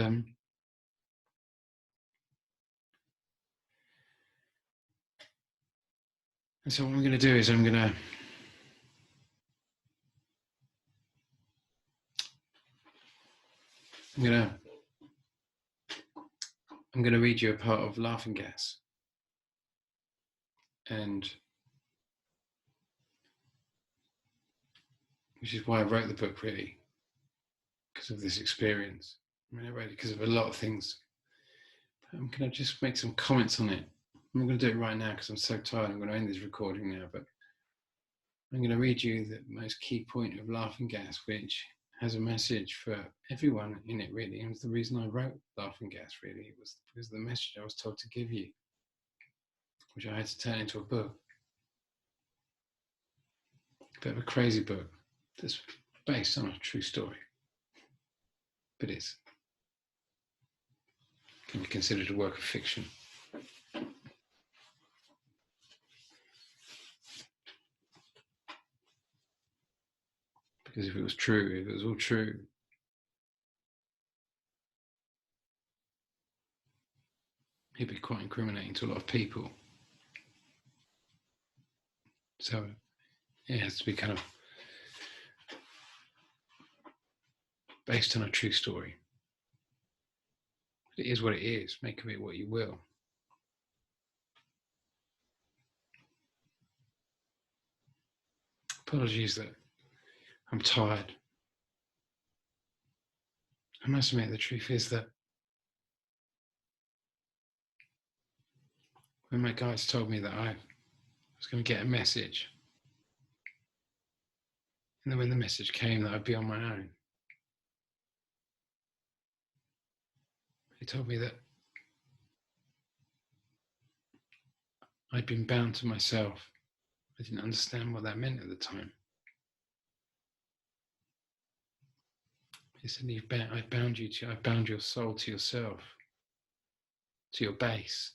Speaker 1: so what I'm going to do is I'm going to read you a part of Laughing Gas, and which is why I wrote the book, really, because of this experience. I mean, I wrote it because of a lot of things. I'm going to just make some comments on it. I'm not going to do it right now because I'm so tired. I'm going to end this recording now, but I'm going to read you the most key point of Laughing Gas, which has a message for everyone in it, really. And it was the reason I wrote Laughing Gas, really. It was because of the message I was told to give you, which I had to turn into a book. A bit of a crazy book that's based on a true story, but it's can be considered a work of fiction. Because if it was all true, it'd be quite incriminating to a lot of people. So it has to be kind of based on a true story. It is what it is. Make of it what you will. Apologies that I'm tired. I must admit, the truth is that when my guides told me that I was going to get a message, and then when the message came that I'd be on my own, they told me that I'd been bound to myself. I didn't understand what that meant at the time. He said, I bound you to, I bound your soul to yourself, to your base.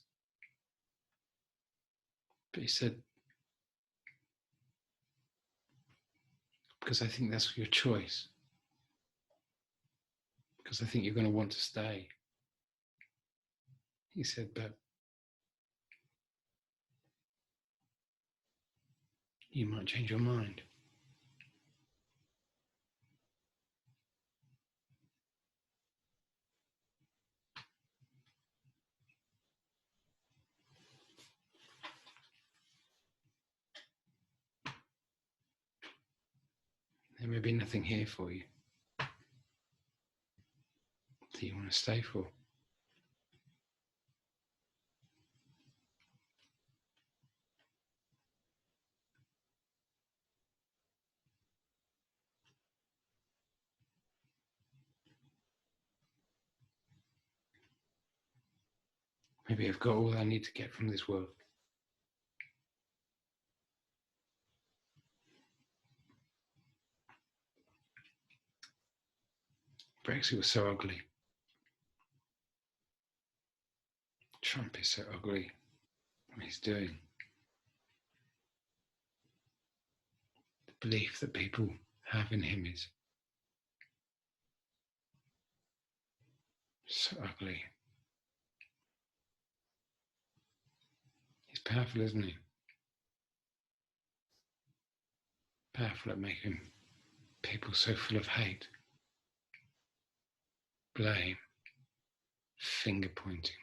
Speaker 1: But he said, because I think that's your choice. Because I think you're going to want to stay. He said, but you might change your mind. There may be nothing here for you that you want to stay for. Maybe I've got all I need to get from this world. Brexit was so ugly. Trump is so ugly. What he's doing. The belief that people have in him is so ugly. He's powerful, isn't he? Powerful at making people so full of hate, blame, finger pointing.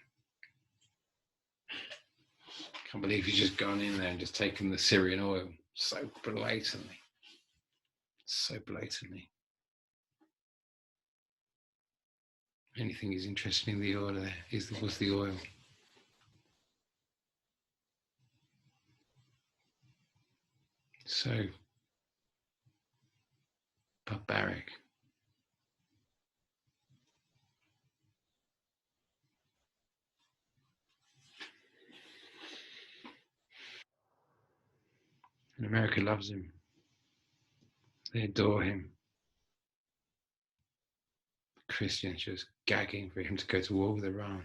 Speaker 1: Can't believe he's just gone in there and just taken the Syrian oil so blatantly. So blatantly. Anything he's interested in the oil there was the oil. So barbaric. And America loves him. They adore him. Christians just gagging for him to go to war with Iran.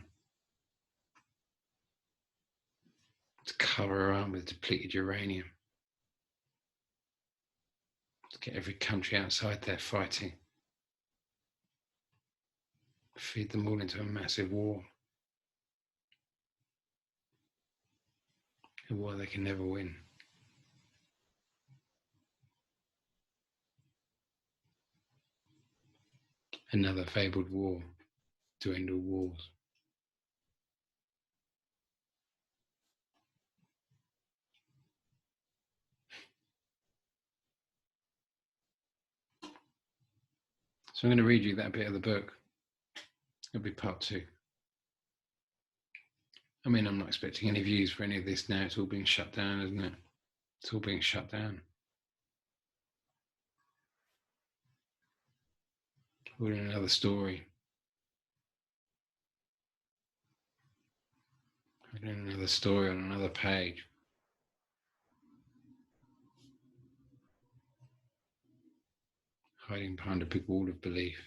Speaker 1: To cover Iran with depleted uranium. To get every country outside there fighting. Feed them all into a massive war. A war they can never win. Another fabled war to end all wars. So I'm going to read you that bit of the book. It'll be part 2. I mean, I'm not expecting any views for any of this now. It's all being shut down, isn't it? It's all being shut down. We're in another story. We're in another story on another page. Hiding behind a big wall of belief.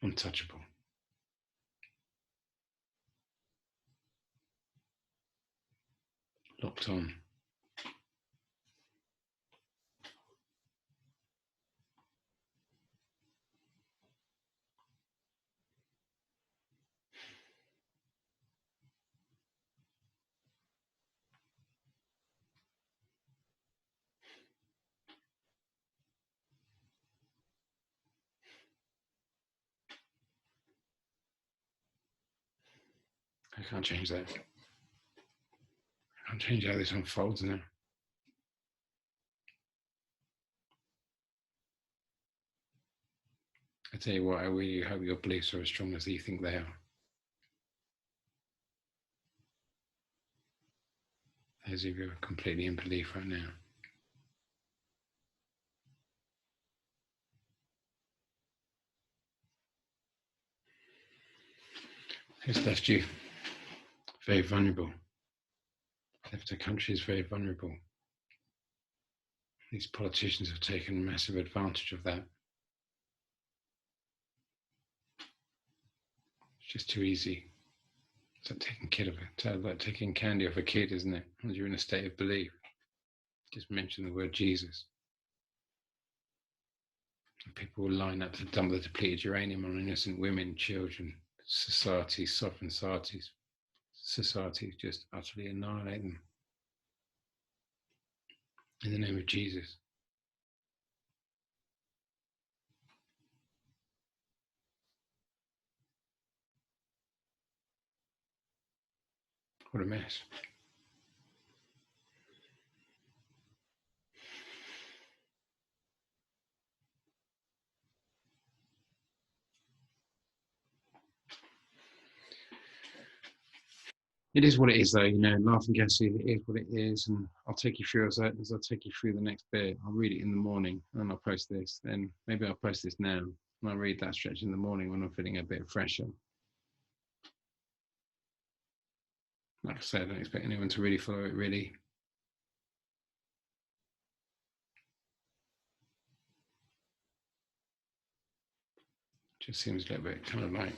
Speaker 1: Untouchable. Locked on. I can't change that. I can't change how this unfolds now. I tell you what, I really hope your beliefs are as strong as you think they are. Those of you are completely in belief right now. It's left you very vulnerable. Left the country is very vulnerable. These politicians have taken massive advantage of that. It's just too easy. It's like taking candy off a kid, isn't it? When you're in a state of belief. Just mention the word Jesus. And people will line up to dump the depleted uranium on innocent women, children, societies, sovereign societies, just utterly annihilate them. In the name of Jesus. What a mess. It is what it is, though, laughing gas, it is what it is. And I'll take you through as I'll take you through the next bit. I'll read it in the morning and I'll post this. Then maybe I'll post this now and I'll read that stretch in the morning when I'm feeling a bit fresher. Like I said, I don't expect anyone to really follow it, really. Just seems a little bit kind of like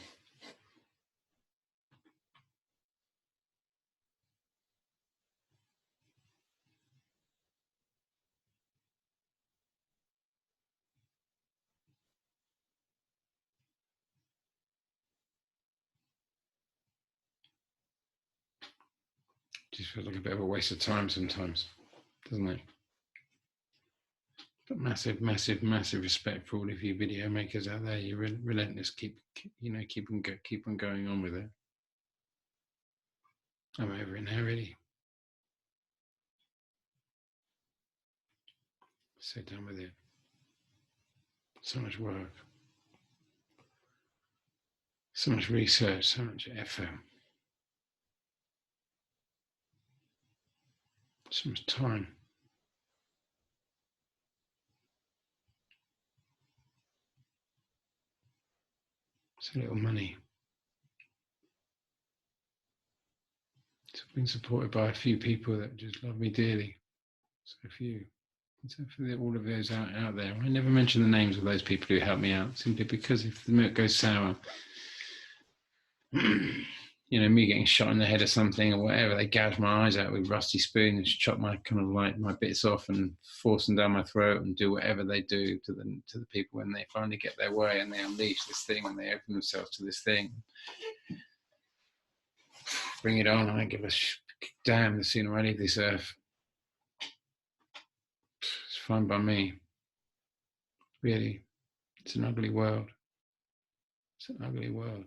Speaker 1: just feels like a bit of a waste of time sometimes, doesn't it? But massive, massive, massive respect for all of you video makers out there. You're relentless. Keep on going on with it. I'm over it now, really. So done with it. So much work, so much research, so much effort, so much time. So little money. It's been supported by a few people that just love me dearly. So few. So for all of those out there, I never mention the names of those people who help me out, simply because if the milk goes sour, me getting shot in the head or something or whatever, they gouge my eyes out with rusty spoons and chop my kind of like my bits off and force them down my throat and do whatever they do to the people when they finally get their way and they unleash this thing and they open themselves to this thing. Bring it on. I don't give a damn. The sooner I leave this earth, it's fine by me. Really, it's an ugly world. It's an ugly world.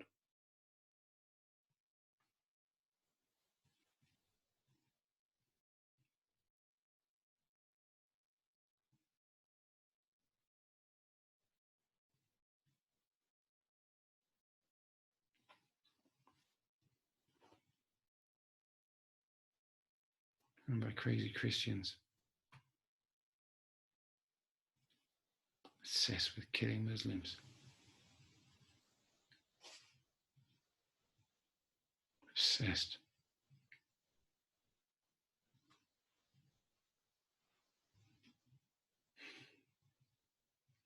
Speaker 1: Run by crazy Christians. Obsessed with killing Muslims. Obsessed.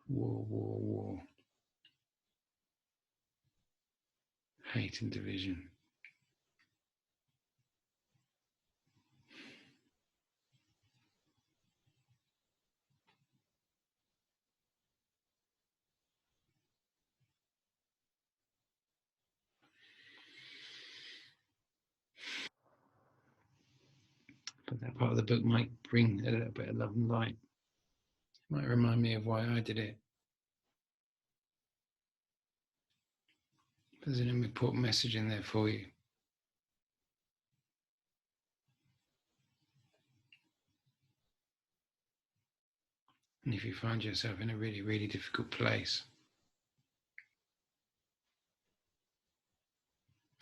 Speaker 1: War. Hate and division. But that part of the book might bring a little bit of love and light. It might remind me of why I did it. There's an important message in there for you. And if you find yourself in a really, really difficult place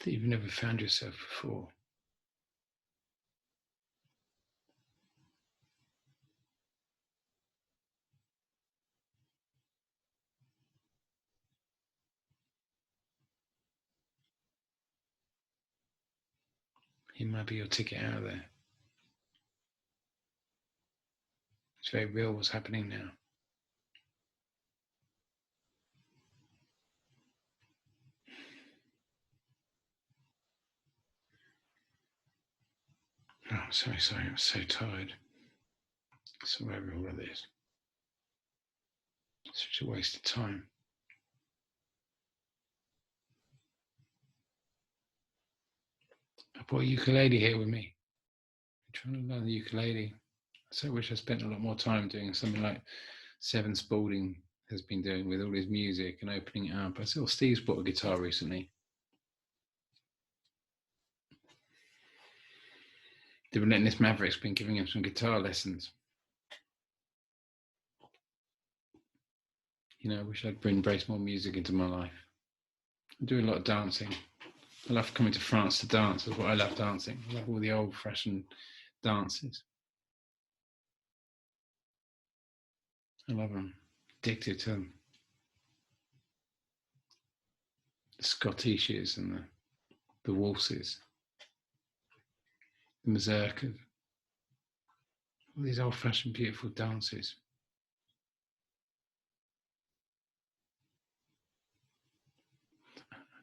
Speaker 1: that you've never found yourself before, it might be your ticket out of there. It's very real what's happening now. Oh, I'm so sorry. I was so tired. So over all of this. Such a waste of time. I brought a ukulele here with me. I'm trying to learn the ukulele. So I wish I spent a lot more time doing something like Seven Spalding has been doing with all his music and opening it up. I saw Steve's bought a guitar recently. The Relentless Maverick's been giving him some guitar lessons. You know, I wish I'd embraced more music into my life. I do a lot of dancing. I love coming to France to dance. That's what I love, dancing. I love all the old-fashioned dances. I love them. Addicted to them. The Scottishes and the waltzes, the mazurkas, all these old-fashioned, beautiful dances.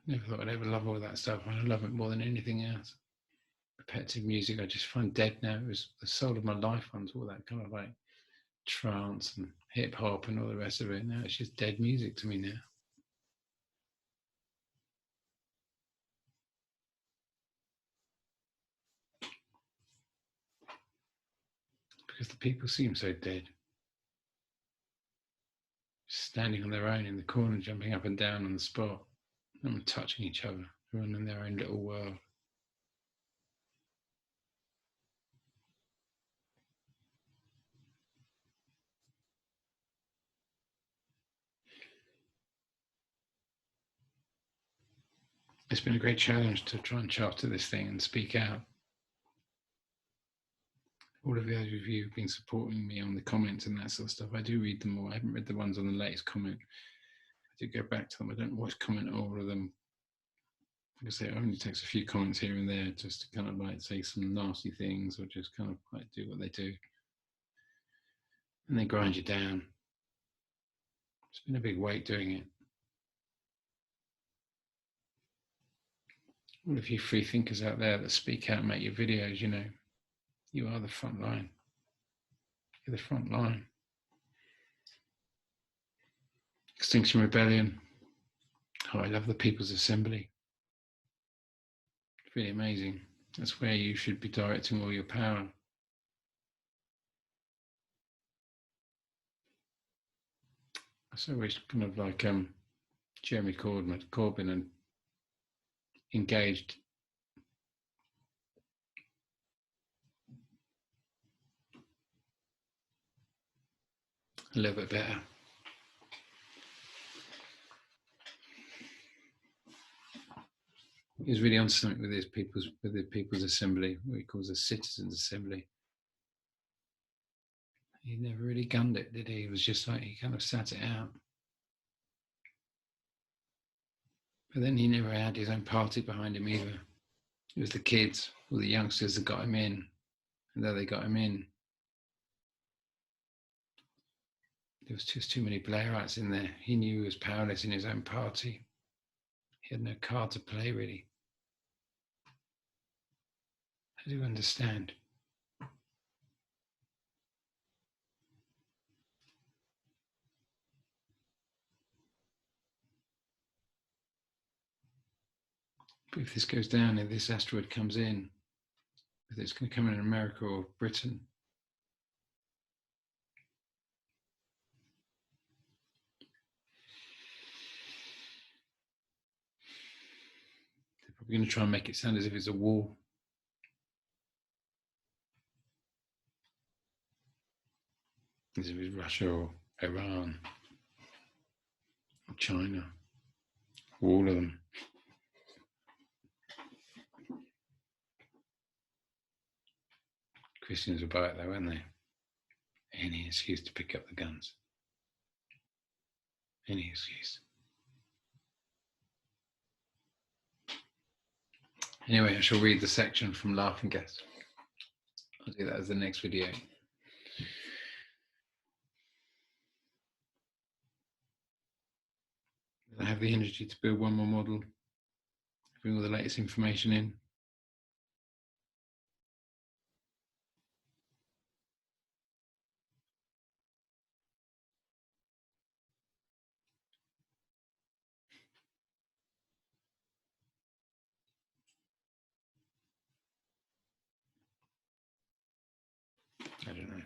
Speaker 1: Never thought I'd ever love all that stuff. I love it more than anything else. Repetitive music, I just find dead now. It was the soul of my life once, all that kind of like trance and hip hop and all the rest of it. Now it's just dead music to me now. Because the people seem so dead. Standing on their own in the corner, jumping up and down on the spot. No one touching each other, everyone in their own little world. It's been a great challenge to try and charter this thing and speak out. All of those of you who've been supporting me on the comments and that sort of stuff, I do read them all. I haven't read the ones on the latest comment. I do go back to them. I don't always comment on all of them. Like I say, it only takes a few comments here and there just to kind of like say some nasty things or just kind of like do what they do. And they grind you down. It's been a big weight doing it. All of you free thinkers out there that speak out and make your videos, you know, you are the front line. You're the front line. Extinction Rebellion. Oh, I love the People's Assembly. It's really amazing. That's where you should be directing all your power. I so wish kind of like Jeremy Corbyn and engaged a little bit better. He was really on something with the People's Assembly, what he calls a Citizens' Assembly. He never really gunned it, did he? It was just like he kind of sat it out. But then he never had his own party behind him either. It was the kids, all the youngsters that got him in, and though they got him in, there was just too many Blairites in there. He knew he was powerless in his own party. He had no card to play, really. I do understand. But if this goes down, if this asteroid comes in, whether it's going to come in America or Britain, they're probably going to try and make it sound as if it's a war. Is it Russia or Iran or China? All of them. Christians will buy it though, won't they? Any excuse to pick up the guns. Any excuse. Anyway, I shall read the section from Laughing Gas. I'll do that as the next video. I have the energy to build one more model, bring all the latest information in. I don't know.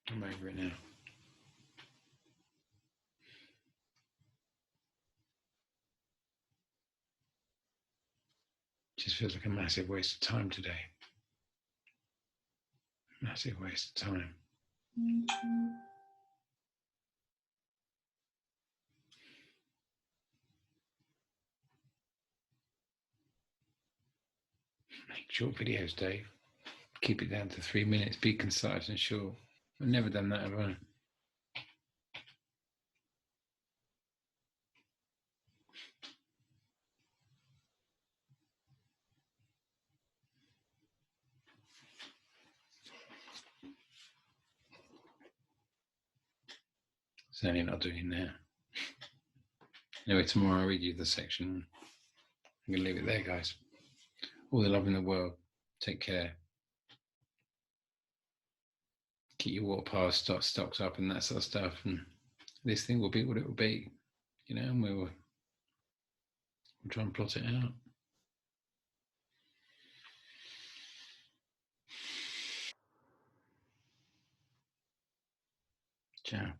Speaker 1: I'm over it now. Just feels like a massive waste of time today. Massive waste of time. Make short videos, Dave. Keep it down to 3 minutes. Be concise and short. I've never done that, have I? Certainly not doing now. Anyway, tomorrow I'll read you the section. I'm going to leave it there, guys. All the love in the world. Take care. Keep your water power stocks up and that sort of stuff. And this thing will be what it will be, you know, and we'll try and plot it out. Ciao.